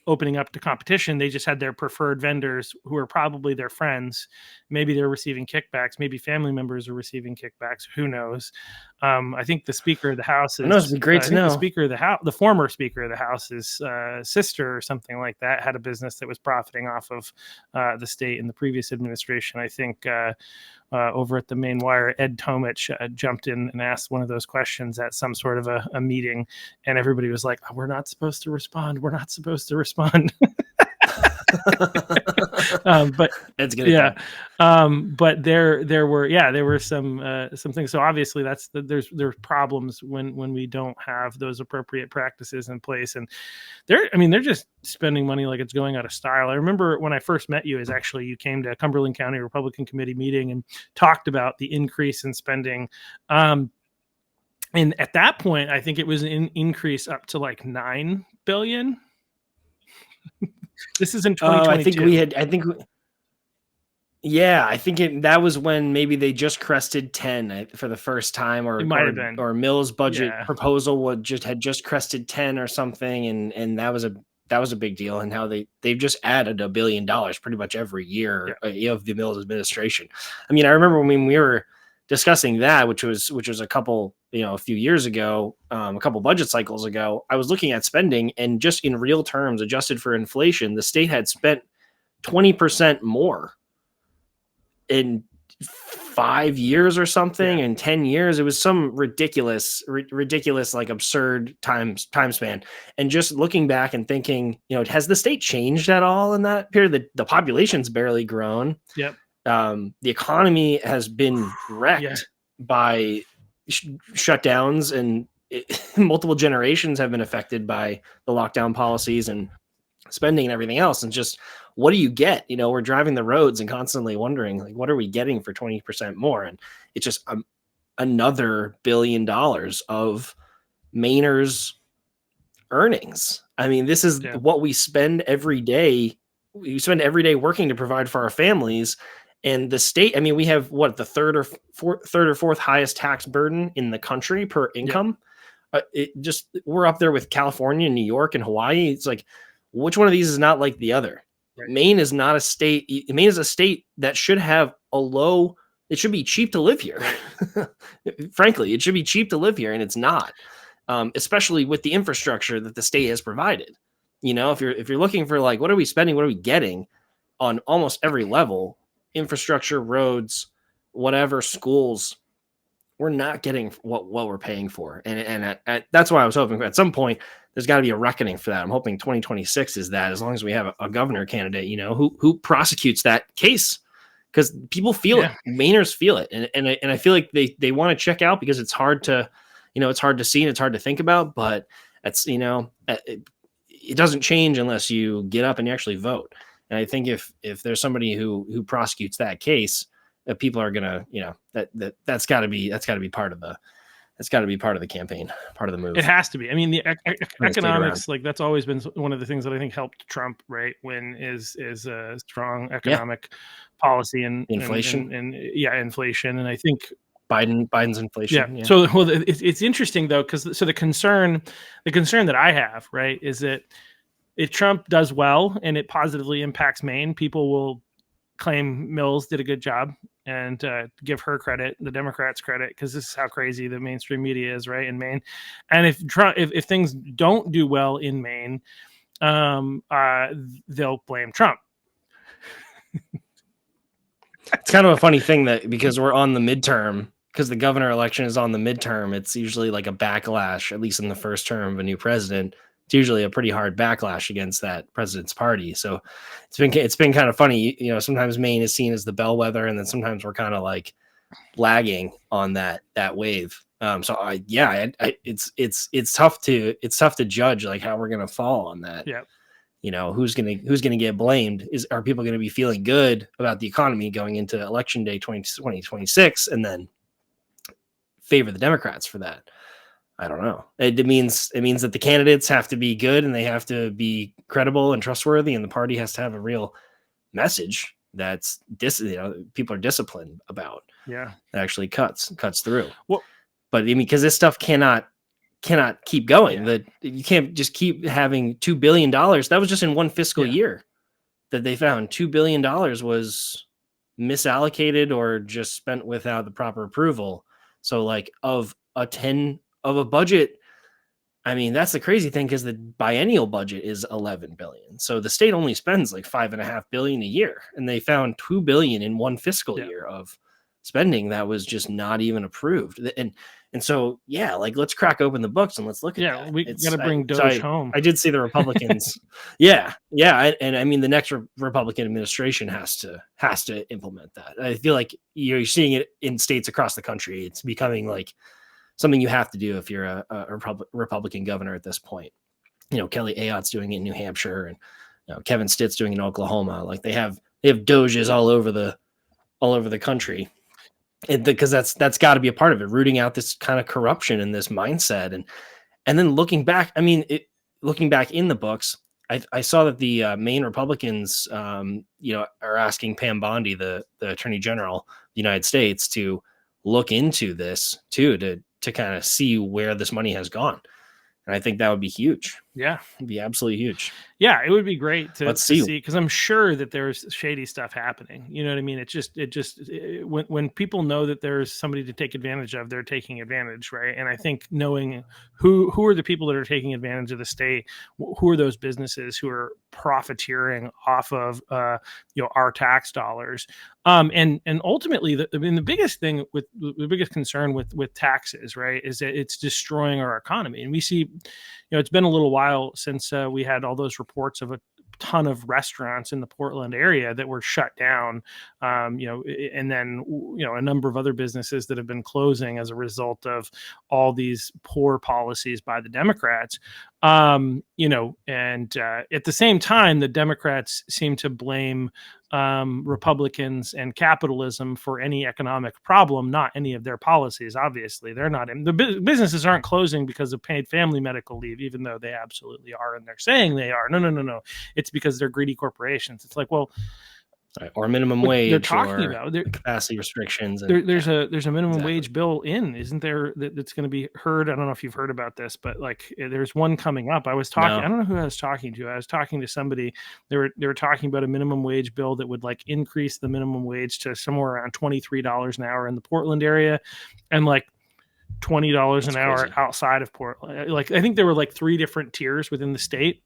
opening up to competition. They just had their preferred vendors who are probably their friends. Maybe they're receiving kickbacks. Maybe family members are receiving kickbacks. Who knows? I think the Speaker of the House is. It'd be great to know. The Speaker of the House, the former Speaker of the House's sister or something like that, had a business that was profiting off of the state in the previous administration. I think over at the Maine Wire, Ed Tomich jumped in and asked one of those questions at some sort of a meeting, and everybody was like, "We're not supposed to respond. We're not supposed to respond." But that's good. Yeah. But there were some things. So obviously there's problems when we don't have those appropriate practices in place. And they're just spending money like it's going out of style. I remember when I first met you, you came to Cumberland County Republican Committee meeting and talked about the increase in spending. And at that point, I think it was an increase up to like $9 billion. This is in 2022. I think that was when maybe they just crested 10 for the first time, or Mill's budget proposal had just crested 10 or something, and that was a big deal. And how they've just added $1 billion pretty much every year of the Mills administration. I mean, I remember when we were discussing that, which was a few years ago, a couple budget cycles ago, I was looking at spending, and just in real terms, adjusted for inflation, the state had spent 20% more in 5 years or something, in 10 years. It was some ridiculous, like absurd time span. And just looking back and thinking, has the state changed at all in that period? The population's barely grown. Yep. The economy has been wrecked by shutdowns, and multiple generations have been affected by the lockdown policies and spending and everything else. And just, what do you get? We're driving the roads and constantly wondering, like, what are we getting for 20% more? And it's just another $1 billion of Mainers' earnings. I mean, this is what we spend every day. We spend every day working to provide for our families. And the state, I mean, we have the third or fourth highest tax burden in the country per income. We're up there with California, New York, and Hawaii. It's like, which one of these is not like the other? Right. Maine is not a state. Maine is a state that should have it should be cheap to live here. Frankly, it should be cheap to live here, and it's not, especially with the infrastructure that the state has provided. If you're looking for, like, what are we spending? What are we getting on almost every level? Infrastructure, roads, whatever, schools, we're not getting what we're paying for. And that's why I was hoping at some point there's got to be a reckoning for that. I'm hoping 2026 is that, as long as we have a governor candidate, who prosecutes that case, because people feel it. Mainers feel it. And I feel like they want to check out, because it's hard to, it's hard to see and it's hard to think about, but that's, it doesn't change unless you get up and you actually vote. And I think if there's somebody who prosecutes that case, people are gonna, that's got to be part of the campaign, part of the move. It has to be. I mean, the economics, like, that's always been one of the things that I think helped Trump, right? Is a strong economic policy and inflation, and inflation. And I think Biden's inflation. Yeah. So, it's interesting though, because the concern that I have, right, is that if Trump does well and it positively impacts Maine, people will claim Mills did a good job and give her credit, the Democrats credit, because this is how crazy the mainstream media is, right, in Maine. And if things don't do well in Maine, they'll blame Trump. It's kind of a funny thing that because we're on the midterm, because the governor election is on the midterm, it's usually like a backlash, at least in the first term of a new president. It's usually a pretty hard backlash against that president's party. So it's been kind of funny. You know, sometimes Maine is seen as the bellwether, and then sometimes we're kind of like lagging on that wave. It's tough to judge like how we're gonna fall on that. Yeah. You know, who's gonna get blamed? Are people gonna be feeling good about the economy going into election day 2026 and then favor the Democrats for that? I don't know. It means that the candidates have to be good and they have to be credible and trustworthy, and the party has to have a real message that's people are disciplined about. Yeah, that actually cuts through. Well, but I mean, because this stuff cannot keep going. That you can't just keep having $2 billion. That was just in one fiscal year that they found $2 billion was misallocated or just spent without the proper approval. So like of a budget, I mean, that's the crazy thing, because the biennial budget is 11 billion. So the state only spends like 5.5 billion a year, and they found 2 billion in one fiscal year of spending that was just not even approved. And so, like, let's crack open the books and let's look at that. We got to bring DOGE home. I did see the Republicans. And I mean, the next Republican administration has to implement that. I feel like you're seeing it in states across the country. It's becoming like something you have to do if you're a Republican governor at this point. You know, Kelly Ayotte's doing it in New Hampshire, and Kevin Stitt's doing it in Oklahoma. Like they have Doges all over the country. Because that's got to be a part of it, rooting out this kind of corruption and this mindset, and then looking back. I mean, looking back in the books, I saw that the Maine Republicans, are asking Pam Bondi, the Attorney General of the United States, to look into this too, to kind of see where this money has gone. And I think that would be huge. Yeah, it'd be absolutely huge. Yeah, it would be great to see, because I'm sure that there's shady stuff happening. You know what I mean? When people know that there's somebody to take advantage of, they're taking advantage, right? And I think knowing who are the people that are taking advantage of the state, who are those businesses who are profiteering off of our tax dollars, and ultimately, the biggest thing the biggest concern with taxes, right, is that it's destroying our economy, and we see. It's been a little while since we had all those reports of a ton of restaurants in the Portland area that were shut down, and then a number of other businesses that have been closing as a result of all these poor policies by the Democrats. And at the same time, the Democrats seem to blame Republicans and capitalism for any economic problem, not any of their policies. Obviously, they're not in the businesses aren't closing because of paid family medical leave, even though they absolutely are, and they're saying they are. No. It's because they're greedy corporations. It's like, well, or minimum wage. They're talking about capacity restrictions. There's a minimum wage bill isn't there? That's going to be heard. I don't know if you've heard about this, but like there's one coming up. I was talking. No. I don't know who I was talking to. I was talking to somebody. They were talking about a minimum wage bill that would like increase the minimum wage to somewhere around $23 an hour in the Portland area, and like $20 an hour outside of Portland. Like I think there were like 3 different tiers within the state,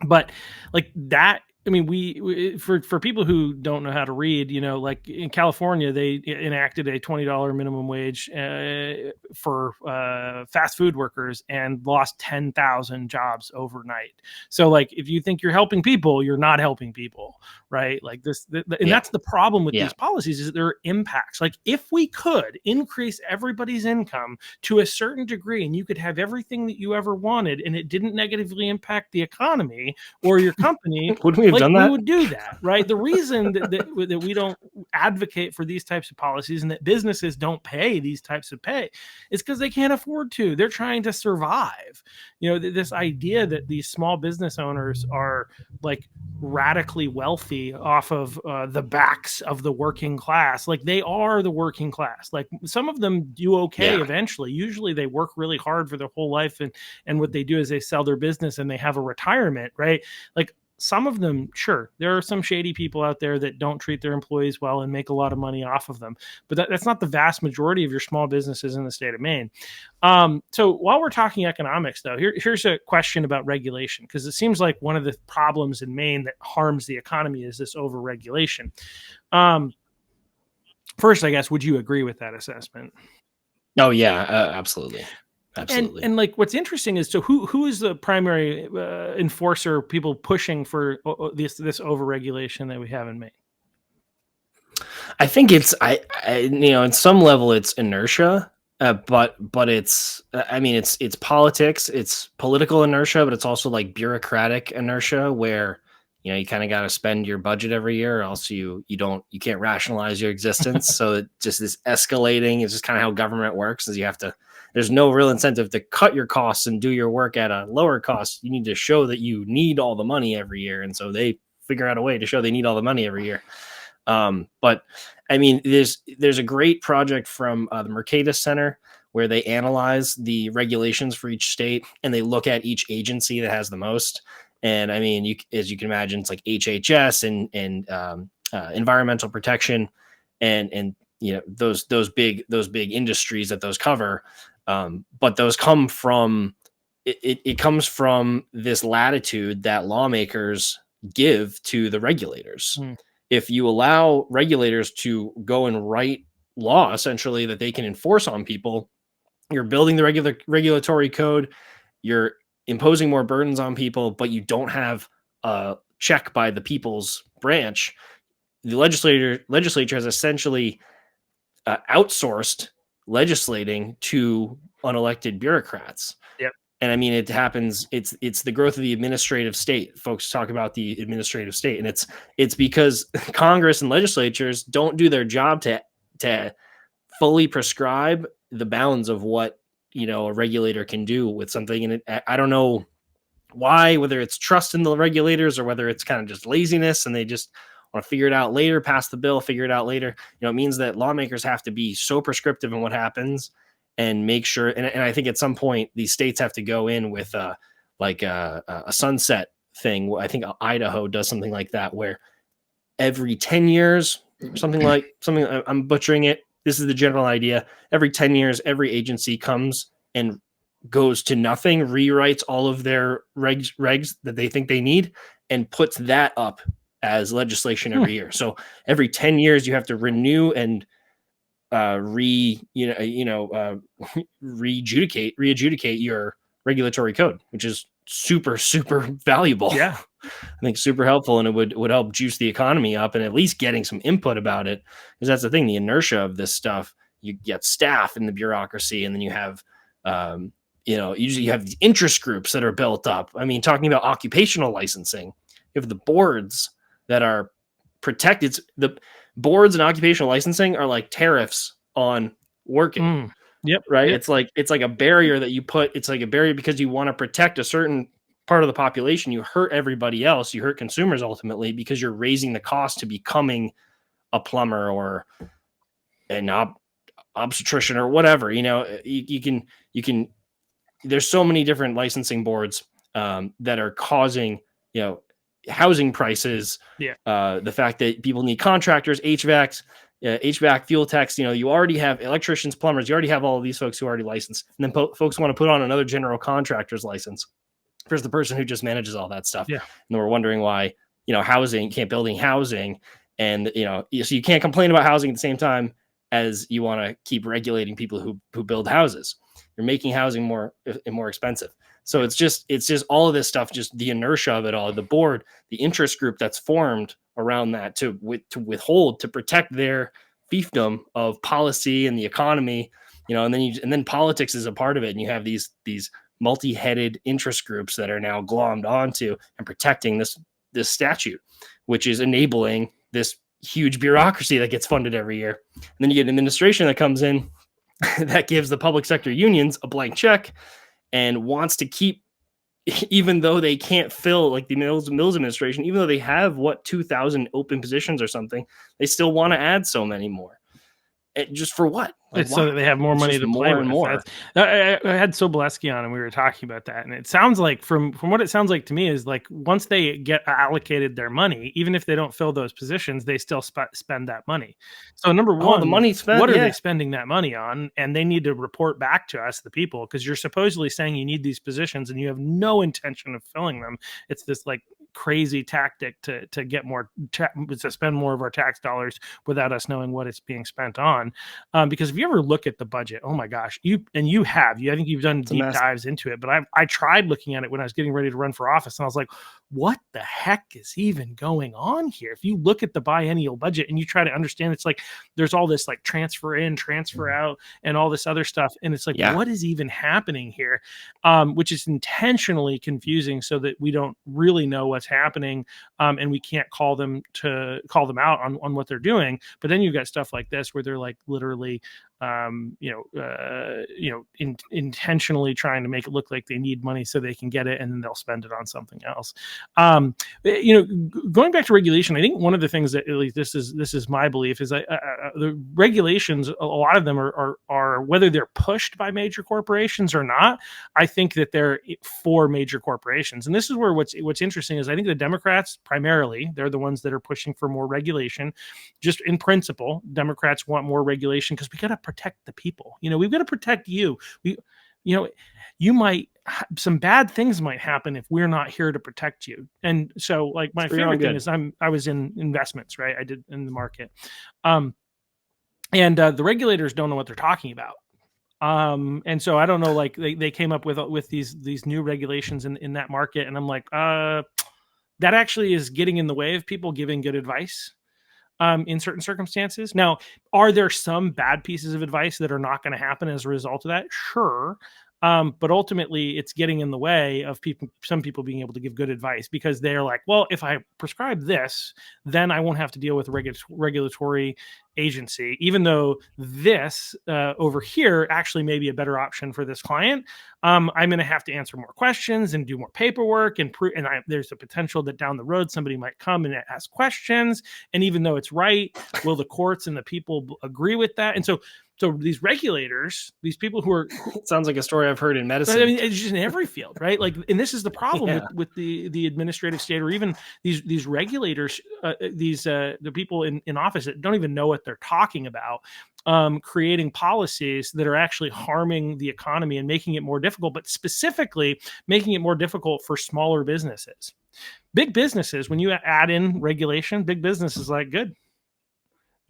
but like that. I mean, we for people who don't know how to read, like in California, they enacted a $20 minimum wage for fast food workers and lost 10,000 jobs overnight. So, like, if you think you're helping people, you're not helping people, right? Like this, and that's the problem with these policies is there are impacts. Like, if we could increase everybody's income to a certain degree, and you could have everything that you ever wanted, and it didn't negatively impact the economy or your company. We would do that, right? The reason that we don't advocate for these types of policies and that businesses don't pay these types of pay is because they can't afford to. They're trying to survive. This idea that these small business owners are like radically wealthy off of the backs of the working class. Like they are the working class. Like some of them do okay eventually. Usually they work really hard for their whole life. And what they do is they sell their business and they have a retirement, right? Like some of them, sure, there are some shady people out there that don't treat their employees well and make a lot of money off of them, but that's not the vast majority of your small businesses in the state of Maine. So while we're talking economics, though, here's a question about regulation, because it seems like one of the problems in Maine that harms the economy is this overregulation. First, I guess, would you agree with that assessment? Oh yeah, absolutely. Absolutely. And like what's interesting is, so who is the primary enforcer, people pushing for this overregulation that we have in Maine? I think it's in some level it's inertia, but it's I mean it's politics, it's political inertia, but it's also like bureaucratic inertia where you kind of got to spend your budget every year, or else you can't rationalize your existence. So it just this escalating is just kind of how government works. Is you have to there's no real incentive to cut your costs and do your work at a lower cost. You need to show that you need all the money every year, and so they figure out a way to show they need all the money every year. But I mean, there's a great project from the Mercatus Center where they analyze the regulations for each state and they look at each agency that has the most. And I mean, as you can imagine, it's like HHS and environmental protection and those big industries that those cover. But those come from it comes from this latitude that lawmakers give to the regulators. Hmm. If you allow regulators to go and write law essentially that they can enforce on people, you're building the regulatory code, you're imposing more burdens on people, but you don't have a check by the people's branch. The legislature has essentially outsourced legislating to unelected bureaucrats. Yep. And I mean, it happens. It's the growth of the administrative state. Folks talk about the administrative state, and it's because Congress and legislatures don't do their job to fully prescribe the bounds of what a regulator can do with something. And I don't know why, whether it's trust in the regulators or whether it's kind of just laziness, and they just want to figure it out later, pass the bill, figure it out later. It means that lawmakers have to be so prescriptive in what happens and make sure. And I think at some point these states have to go in with a sunset thing. I think Idaho does something like that, where every 10 years, something I'm butchering it. This is the general idea. Every 10 years, every agency comes and goes to nothing, rewrites all of their regs that they think they need, and puts that up as legislation every year. So every 10 years, you have to renew and readjudicate your regulatory code, which is super valuable. Yeah. I think super helpful, and it would help juice the economy up, and at least getting some input about it, because that's the thing, the inertia of this stuff. You get staff in the bureaucracy, and then you have usually you have these interest groups that are built up. I mean, talking about occupational licensing, you have the boards that are protected. The boards and occupational licensing are like tariffs on working. Yep. Right. Yep. It's like a barrier that you put. It's like a barrier because you want to protect a certain part of the population. You hurt everybody else. You hurt consumers ultimately, because you're raising the cost to becoming a plumber or an obstetrician or whatever. You can. There's so many different licensing boards that are causing housing prices. Yeah. The fact that people need contractors, HVAC, fuel techs. You already have electricians, plumbers. You already have all of these folks who are already licensed, and then folks want to put on another general contractor's license. There's the person who just manages all that stuff. Yeah. And we're wondering why housing can't building housing, and so you can't complain about housing at the same time as you want to keep regulating people who build houses. You're making housing more expensive. So it's just all of this stuff, just the inertia of it all, the board, the interest group that's formed around that to withhold, to protect their fiefdom of policy and the economy, and then politics is a part of it. And you have these multi-headed interest groups that are now glommed onto and protecting this statute, which is enabling this huge bureaucracy that gets funded every year. And then you get an administration that comes in that gives the public sector unions a blank check and wants to keep, even though they can't fill, like the Mills administration, even though they have 2,000 open positions or something, they still want to add so many more. Just for what? Like, It's so why? that they have more It's money just to play more and with. more. That's I had Soboleski on, and we were talking about that, and it sounds like from what it sounds like to me is like once they get allocated their money, even if they don't fill those positions, they still spend that money. So number Oh, the one, money spent, what are they yeah. spending that money on? And they need to report back to us, the people, because you're supposedly saying you need these positions and you have no intention of filling them. It's this like crazy tactic to get more to spend more of our tax dollars without us knowing what it's being spent on. Because if you ever look at the budget, oh my gosh, I think you've done It's a deep mess. dives into it, but I tried looking at it when I was getting ready to run for office, and I was like, what the heck is even going on here? If you look at the biennial budget and you try to understand, it's like there's all this like transfer in, transfer out, and all this other stuff, and it's like, Yeah. what is even happening here? Which is intentionally confusing so that we don't really know what's happening, and we can't call them out on what they're doing. But then you've got stuff like this where they're like literally intentionally trying to make it look like they need money so they can get it, and then they'll spend it on something else. Going back to regulation, I think one of the things that, at least this is my belief, is that the regulations, a lot of them are whether they're pushed by major corporations or not. I think that they're for major corporations, and this is where what's interesting is I think the Democrats primarily, they're the ones that are pushing for more regulation. Just in principle, Democrats want more regulation because we got to protect the people. We've got to protect you. You might, some bad things might happen if we're not here to protect you. And so, like, my favorite thing is I was in investments, right? I did in the market, and the regulators don't know what they're talking about. And so I don't know, like they came up with these new regulations in that market, and I'm like, that actually is getting in the way of people giving good advice. In certain circumstances. Now, are there some bad pieces of advice that are not going to happen as a result of that? Sure. But ultimately, it's getting in the way of some people being able to give good advice because they're like, well, if I prescribe this, then I won't have to deal with a regulatory agency, even though this over here actually may be a better option for this client. I'm going to have to answer more questions and do more paperwork, and there's a potential that down the road somebody might come and ask questions. And even though it's right, will the courts and the people agree with that? And so these regulators, these people who are, it sounds like a story I've heard in medicine. I mean, it's just in every field, right? Like, and this is the problem Yeah. with the administrative state, or even these regulators, the people in office that don't even know what they're talking about, creating policies that are actually harming the economy and making it more difficult, but specifically making it more difficult for smaller businesses. Big businesses, when you add in regulation, big business is like, good.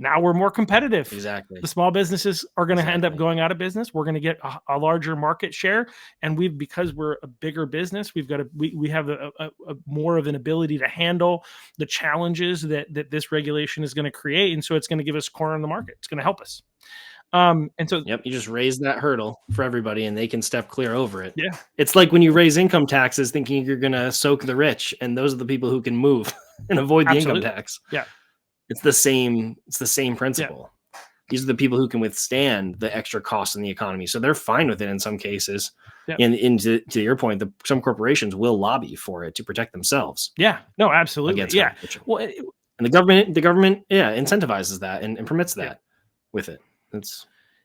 Now we're more competitive. Exactly. The small businesses are going to end up going out of business. We're going to get a larger market share, and because we're a bigger business, we have a more of an ability to handle the challenges that this regulation is going to create, and so it's going to give us a corner in the market. It's going to help us. And so, yep, you just raise that hurdle for everybody, and they can step clear over it. Yeah, it's like when you raise income taxes, thinking you're going to soak the rich, and those are the people who can move and avoid the income tax. Yeah. It's the same principle. Yeah. These are the people who can withstand the extra costs in the economy. So they're fine with it in some cases. Yeah. And to your point, some corporations will lobby for it to protect themselves. Yeah, no, absolutely. Yeah. Well, and the government, incentivizes that and permits that with it.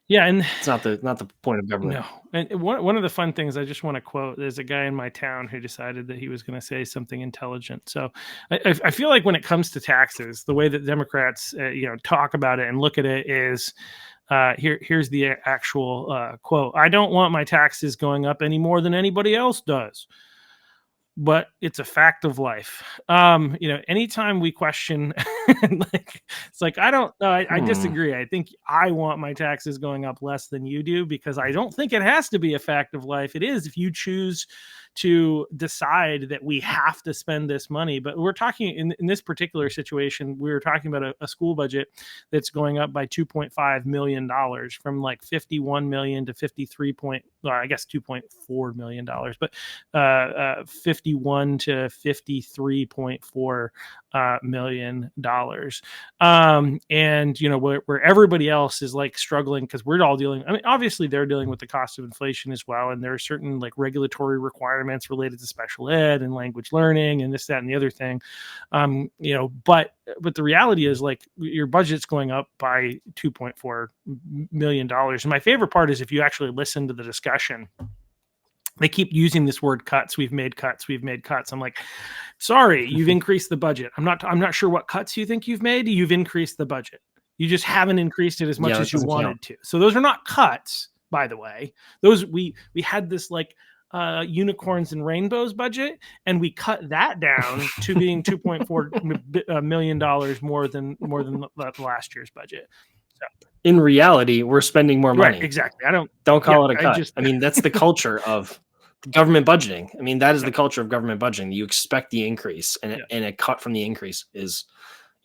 And it's not the point of government. No. And one of the fun things I just want to quote, there's a guy in my town who decided that he was going to say something intelligent. So I feel like when it comes to taxes, the way that Democrats talk about it and look at it is here's the actual quote. I don't want my taxes going up any more than anybody else does, but it's a fact of life. Anytime we question, it's like, I disagree. I think I want my taxes going up less than you do, because I don't think it has to be a fact of life. It is if you choose to decide that we have to spend this money. But we're talking in this particular situation, we were talking about a school budget that's going up by $2.5 million from like 51 million to 2.4 million dollars, but 51 to 53.4 million dollars. And where everybody else is like struggling because we're all dealing, I mean, obviously they're dealing with the cost of inflation as well, and there are certain like regulatory requirements requirements related to special ed and language learning and this, that, and the other thing. But the reality is, like, your budget's going up by $2.4 million. And my favorite part is if you actually listen to the discussion, they keep using this word cuts. We've made cuts. We've made cuts. I'm like, sorry, you've increased the budget. I'm not sure what cuts you think you've made. You've increased the budget. You just haven't increased it as much as you wanted to. So those are not cuts, by the way. Those we had this like unicorns and rainbows budget, and we cut that down to being $2.4 million more than last year's budget. So, in reality, we're spending more money. Right, exactly. Don't call it a cut. I mean, that's the culture of government budgeting. I mean, that is the culture of government budgeting. You expect the increase, and a cut from the increase is,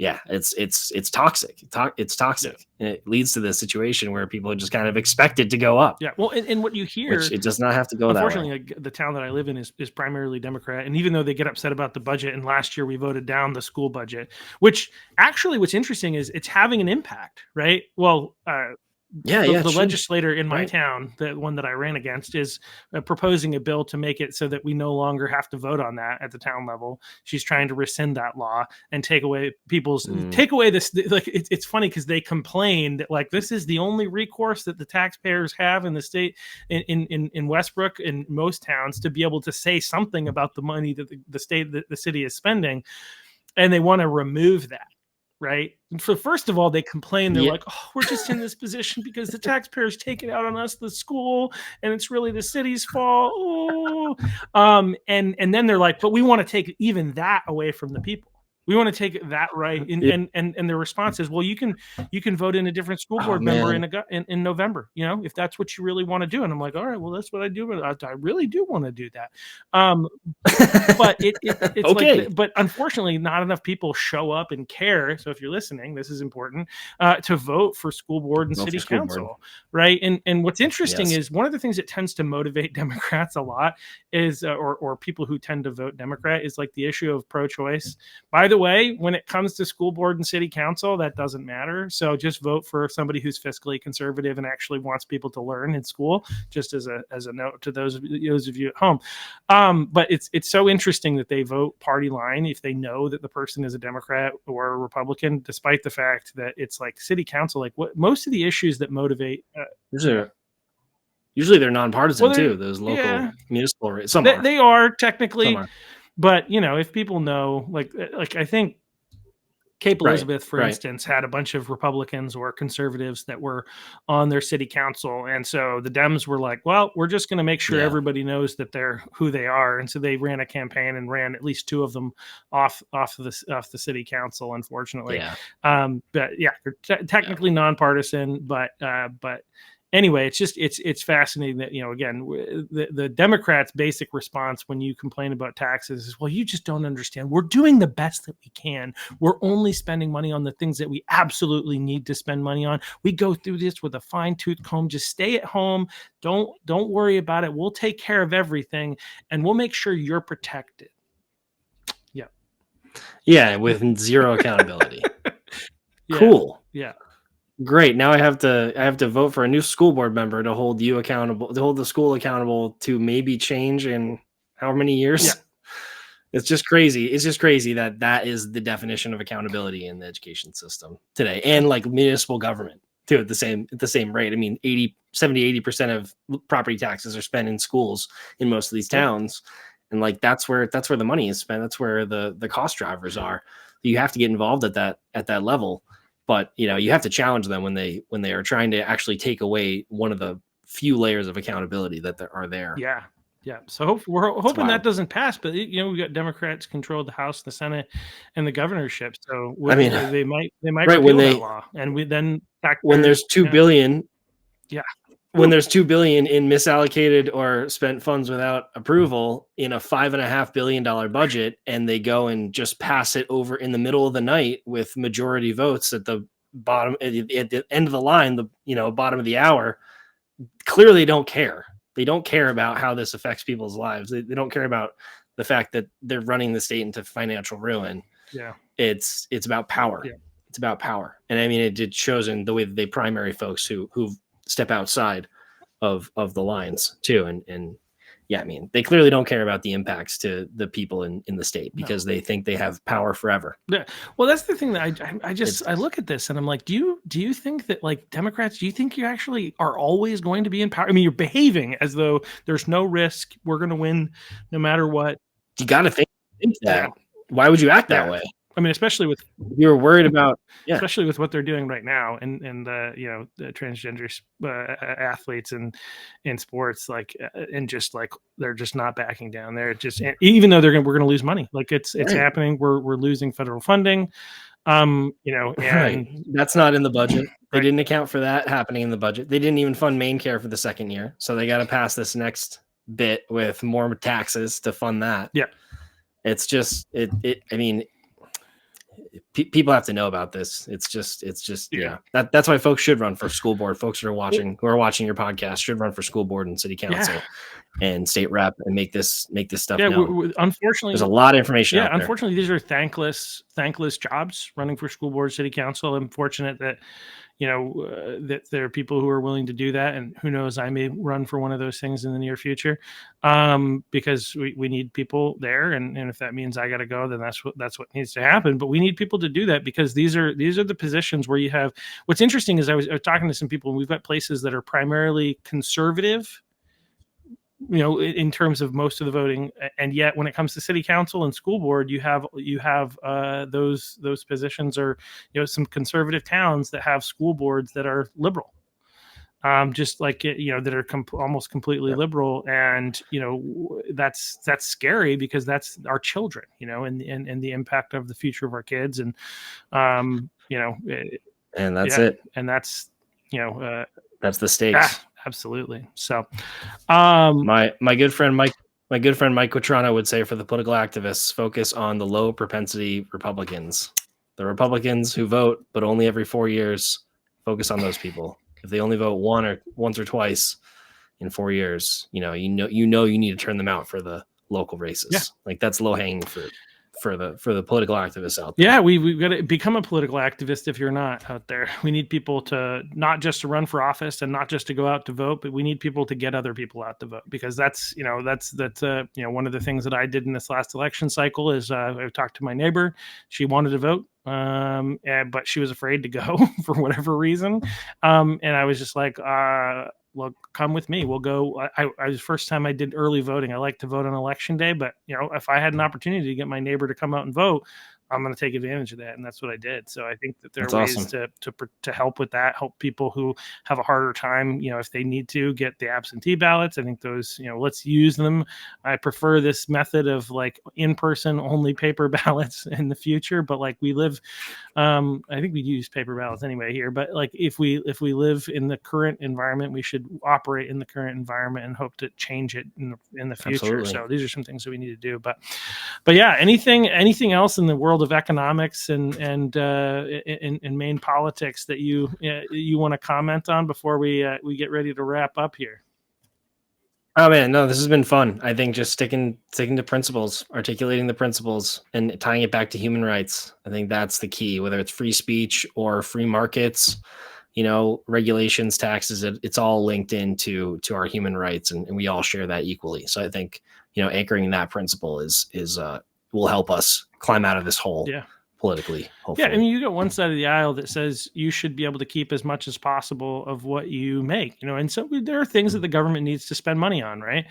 it's toxic. It's toxic, and it leads to this situation where people are just kind of expected to go up. Yeah, well, and what you hear, which it does not have to go that way. Unfortunately, like, the town that I live in is primarily Democrat, and even though they get upset about the budget, and last year we voted down the school budget, which actually, what's interesting is it's having an impact, right? Well, the legislator in my town, the one that I ran against, is proposing a bill to make it so that we no longer have to vote on that at the town level. She's trying to rescind that law and take away this. Like, it's funny because they complain that, like, this is the only recourse that the taxpayers have in the state, in Westbrook and most towns, to be able to say something about the money that the city is spending, and they want to remove that. Right. And so first of all, they complain. They're like, oh, we're just in this position because the taxpayers take it out on us, the school, and it's really the city's fault. Oh. And then they're like, but we want to take even that away from the people. We want to take that right. And their response is, well, you can vote in a different school board member in November, if that's what you really want to do. And I'm like, all right, well, that's what I do. But I really do want to do that. But it's okay. But unfortunately, not enough people show up and care. So if you're listening, this is important, to vote for school board and city council. Right. And what's interesting is one of the things that tends to motivate Democrats a lot is, or people who tend to vote Democrat, is like the issue of pro-choice. By the way, when it comes to school board and city council, that doesn't matter. So just vote for somebody who's fiscally conservative and actually wants people to learn in school, just as a note to those of you at home. But it's so interesting that they vote party line if they know that the person is a Democrat or a Republican, despite the fact that it's like city council, like what most of the issues that motivate. Usually they're nonpartisan too. Those local municipal rates. They are technically. But, if people know, like I think Cape Elizabeth, for instance, had a bunch of Republicans or conservatives that were on their city council. And so the Dems were like, well, we're just going to make sure everybody knows that they're who they are. And so they ran a campaign and ran at least two of them off the city council, unfortunately. But they're technically nonpartisan, but anyway, it's fascinating that, again, the Democrats' basic response when you complain about taxes is, well, you just don't understand. We're doing the best that we can. We're only spending money on the things that we absolutely need to spend money on. We go through this with a fine-tooth comb. Just stay at home. Don't worry about it. We'll take care of everything, and we'll make sure you're protected. Yeah, with zero accountability. Cool. Yeah. Great. Now I have to vote for a new school board member to hold you accountable, to hold the school accountable to maybe change in however many years. Yeah. It's just crazy. It's just crazy that is the definition of accountability in the education system today, and like municipal government too, at the same rate. I mean, 70-80% of property taxes are spent in schools in most of these towns. And like, that's where the money is spent. That's where the cost drivers are. You have to get involved at that level. But, you have to challenge them when they are trying to actually take away one of the few layers of accountability that are there. Yeah. Yeah. So we're hoping that doesn't pass. But, we've got Democrats control the House, the Senate, and the governorship. So they might repeal that law. And when there's $2 billion. Yeah. When there's $2 billion in misallocated or spent funds without approval in a $5.5 billion budget, and they go and just pass it over in the middle of the night with majority votes at the bottom, at the end of the line, bottom of the hour, clearly don't care. They don't care about how this affects people's lives. They don't care about the fact that they're running the state into financial ruin. Yeah, it's about power. Yeah. It's about power, and I mean, it shows in the way that they primary folks who step outside of the lines too, and yeah, I mean, they clearly don't care about the impacts to the people in the state because they think they have power forever. Yeah. Well, that's the thing that I It's just I look at this and I'm like, do you think that, like, Democrats, do you think you actually are always going to be in power? I mean, you're behaving as though there's no risk. We're going to win no matter what. you got to think Yeah. that. Why would you act that Yeah. way? I mean, especially with You're worried about, yeah, what they're doing right now, and the transgender athletes and in sports, like, and just like they're just not backing down. They're just, even though we're gonna lose money, like it's right, happening. We're losing federal funding. right. And That's not in the budget. They right, didn't account for that happening in the budget. They didn't even fund main care for the second year, so they got to pass this next bit with more taxes to fund that. yeah, It's just I mean, people have to know about this. It's just yeah, that's why folks should run for school board. Folks who are watching your podcast should run for school board and city council yeah, and state rep and make this stuff yeah. known. Unfortunately, There's a lot of information out there. unfortunately, these are thankless jobs. Running for school board, city council. I'm fortunate that that there are people who are willing to do that, and who knows, I may run for one of those things in the near future, because we need people there, and if that means I got to go, then that's what needs to happen. But we need people to do that, because these are the positions where you have. What's interesting is I was talking to some people, and we've got places that are primarily conservative, in terms of most of the voting, and yet when it comes to city council and school board, you have those positions, or some conservative towns that have school boards that are liberal, just like that are almost completely liberal, and that's scary, because that's our children, and the impact of the future of our kids, and And that's yeah, it. and that's That's the stakes. absolutely. So, My good friend Mike Quatrano would say, for the political activists, focus on the low propensity Republicans, the Republicans who vote but only every 4 years. Focus on those people. If they only vote once or twice in 4 years, you need to turn them out for the local races. Yeah. Like, that's low hanging fruit for the political activists out there. Yeah, we've got to become a political activist. If you're not out there, we need people to not just to run for office and not just to go out to vote, but we need people to get other people out to vote, because that's one of the things that I did in this last election cycle is I talked to my neighbor. She wanted to vote, but she was afraid to go for whatever reason, and I was just like, look, come with me. We'll go. I was the first time I did early voting. I like to vote on election day, but if I had an opportunity to get my neighbor to come out and vote, I'm going to take advantage of that, and that's what I did. So I think that there are ways to help with that, help people who have a harder time, if they need to get the absentee ballots. I think those, let's use them. I prefer this method of like in-person only paper ballots in the future, but like we live, I think we use paper ballots anyway here, but like if we live in the current environment, we should operate in the current environment and hope to change it in the future. Absolutely. So these are some things that we need to do, but yeah, anything else in the world of economics and in Maine politics that you want to comment on before we get ready to wrap up here? Oh man, no, this has been fun. I think just sticking to principles, articulating the principles, and tying it back to human rights. I think that's the key. Whether it's free speech or free markets, regulations, taxes, it's all linked into our human rights, and we all share that equally. So I think anchoring that principle is will help us climb out of this hole. Yeah. Politically, hopefully. Yeah, I mean, you got one side of the aisle that says you should be able to keep as much as possible of what you make, and so there are things that the government needs to spend money on, right?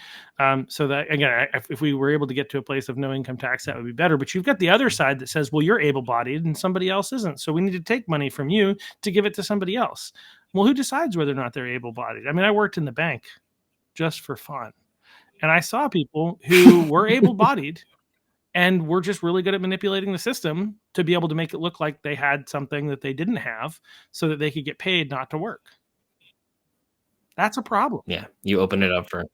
So that, again, if we were able to get to a place of no income tax, that would be better. But you've got the other side that says, well, you're able-bodied and somebody else isn't, so we need to take money from you to give it to somebody else. Well, who decides whether or not they're able-bodied? I mean, I worked in the bank just for fun, and I saw people who were able-bodied and we're just really good at manipulating the system to be able to make it look like they had something that they didn't have so that they could get paid not to work. That's a problem. Yeah. You open it up for,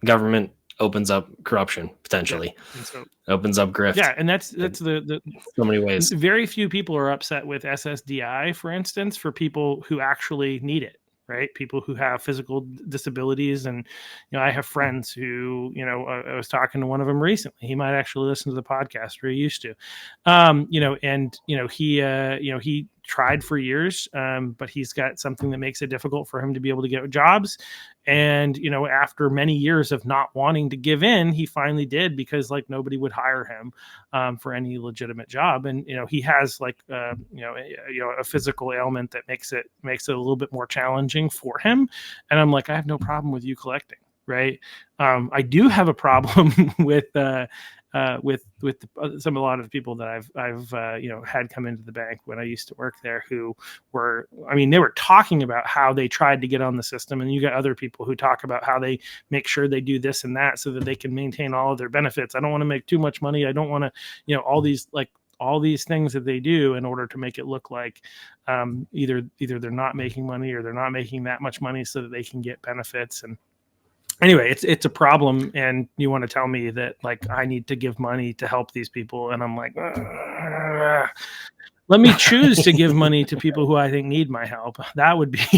government opens up corruption potentially. Yeah. So, opens up grift. Yeah. And that's the so many ways. Very few people are upset with SSDI, for instance, for people who actually need it. Right? People who have physical disabilities. And, I have friends who, I was talking to one of them recently. He might actually listen to the podcast, or he used to, he tried for years, but he's got something that makes it difficult for him to be able to get jobs. And, you know, after many years of not wanting to give in, he finally did, because like nobody would hire him for any legitimate job. And, you know, he has like, a physical ailment that makes it a little bit more challenging for him. And I'm like, I have no problem with you collecting. Right. I do have a problem with a lot of the people that I've had come into the bank when I used to work there, who were, I mean, they were talking about how they tried to get on the system, and you got other people who talk about how they make sure they do this and that so that they can maintain all of their benefits. I don't want to make too much money. I don't want to, you know, all these things that they do in order to make it look like either they're not making money or they're not making that much money so that they can get benefits. And anyway, it's a problem, and you want to tell me that like I need to give money to help these people, and I'm like, let me choose to give money to people who I think need my help. That would be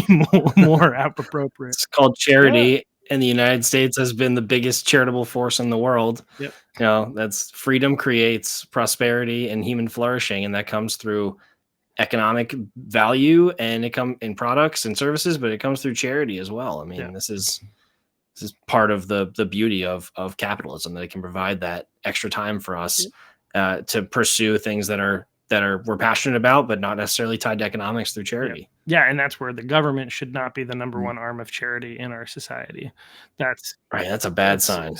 more appropriate. It's called charity, and the United States has been the biggest charitable force in the world. Yep. You know, that's freedom creates prosperity and human flourishing, and that comes through economic value, and it comes in products and services, but it comes through charity as well. I mean, this is part of the beauty of capitalism, that it can provide that extra time for us to pursue things that we're passionate about, but not necessarily tied to economics through charity. Yeah, and that's where the government should not be the number one arm of charity in our society. That's right. That's a bad sign.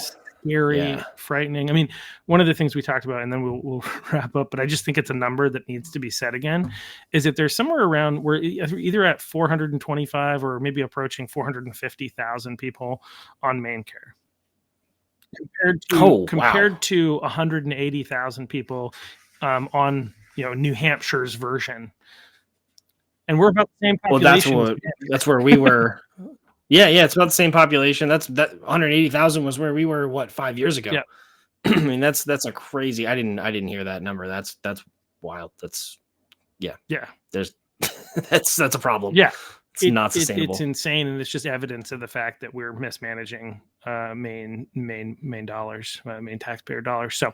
Scary, frightening. I mean, one of the things we talked about, and then we'll wrap up, but I just think it's a number that needs to be said again, is that there's somewhere around, we're either at 425 or maybe approaching 450,000 people on main care, compared to 180,000 people on, you know, New Hampshire's version. And we're about the same population. Well, that's where we were. Yeah, it's about the same population. That 180,000 was where we were, what, 5 years ago. Yeah. I mean, that's a crazy. I didn't hear that number. That's wild. That's there's that's a problem. Yeah. It's not sustainable. It's insane, and it's just evidence of the fact that we're mismanaging main dollars, main taxpayer dollars. So,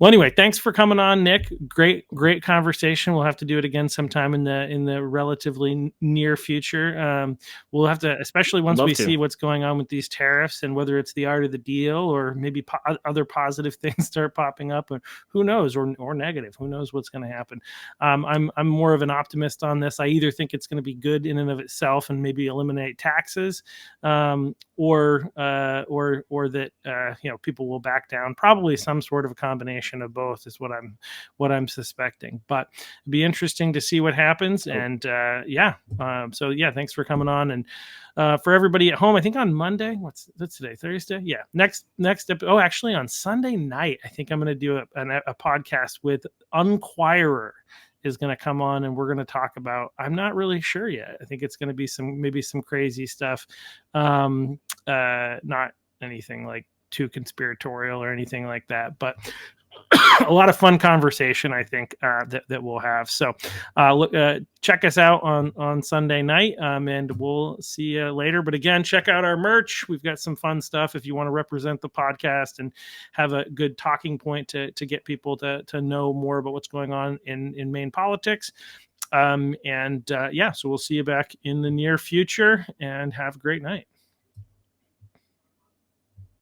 well, anyway, thanks for coming on, Nick. Great conversation. We'll have to do it again sometime in the relatively near future. We'll have to, especially once we see what's going on with these tariffs and whether it's the art of the deal or maybe other positive things start popping up, or who knows, or negative. Who knows what's going to happen? I'm more of an optimist on this. I either think it's going to be good in and of itself and maybe eliminate taxes, or that people will back down. Probably some sort of a combination of both is what I'm suspecting. But it'd be interesting to see what happens. Cool. And thanks for coming on. And for everybody at home, I think on Monday, that's today, Thursday. Yeah, next actually on Sunday night, I think I'm going to do a podcast with Unquirer. Is going to come on, and we're going to talk about, I'm not really sure yet. I think it's going to be maybe some crazy stuff. Not anything like too conspiratorial or anything like that, but a lot of fun conversation, I think, that we'll have. So check us out on Sunday night, and we'll see you later. But again, check out our merch. We've got some fun stuff if you want to represent the podcast and have a good talking point to get people to know more about what's going on in Maine politics. So we'll see you back in the near future, and have a great night.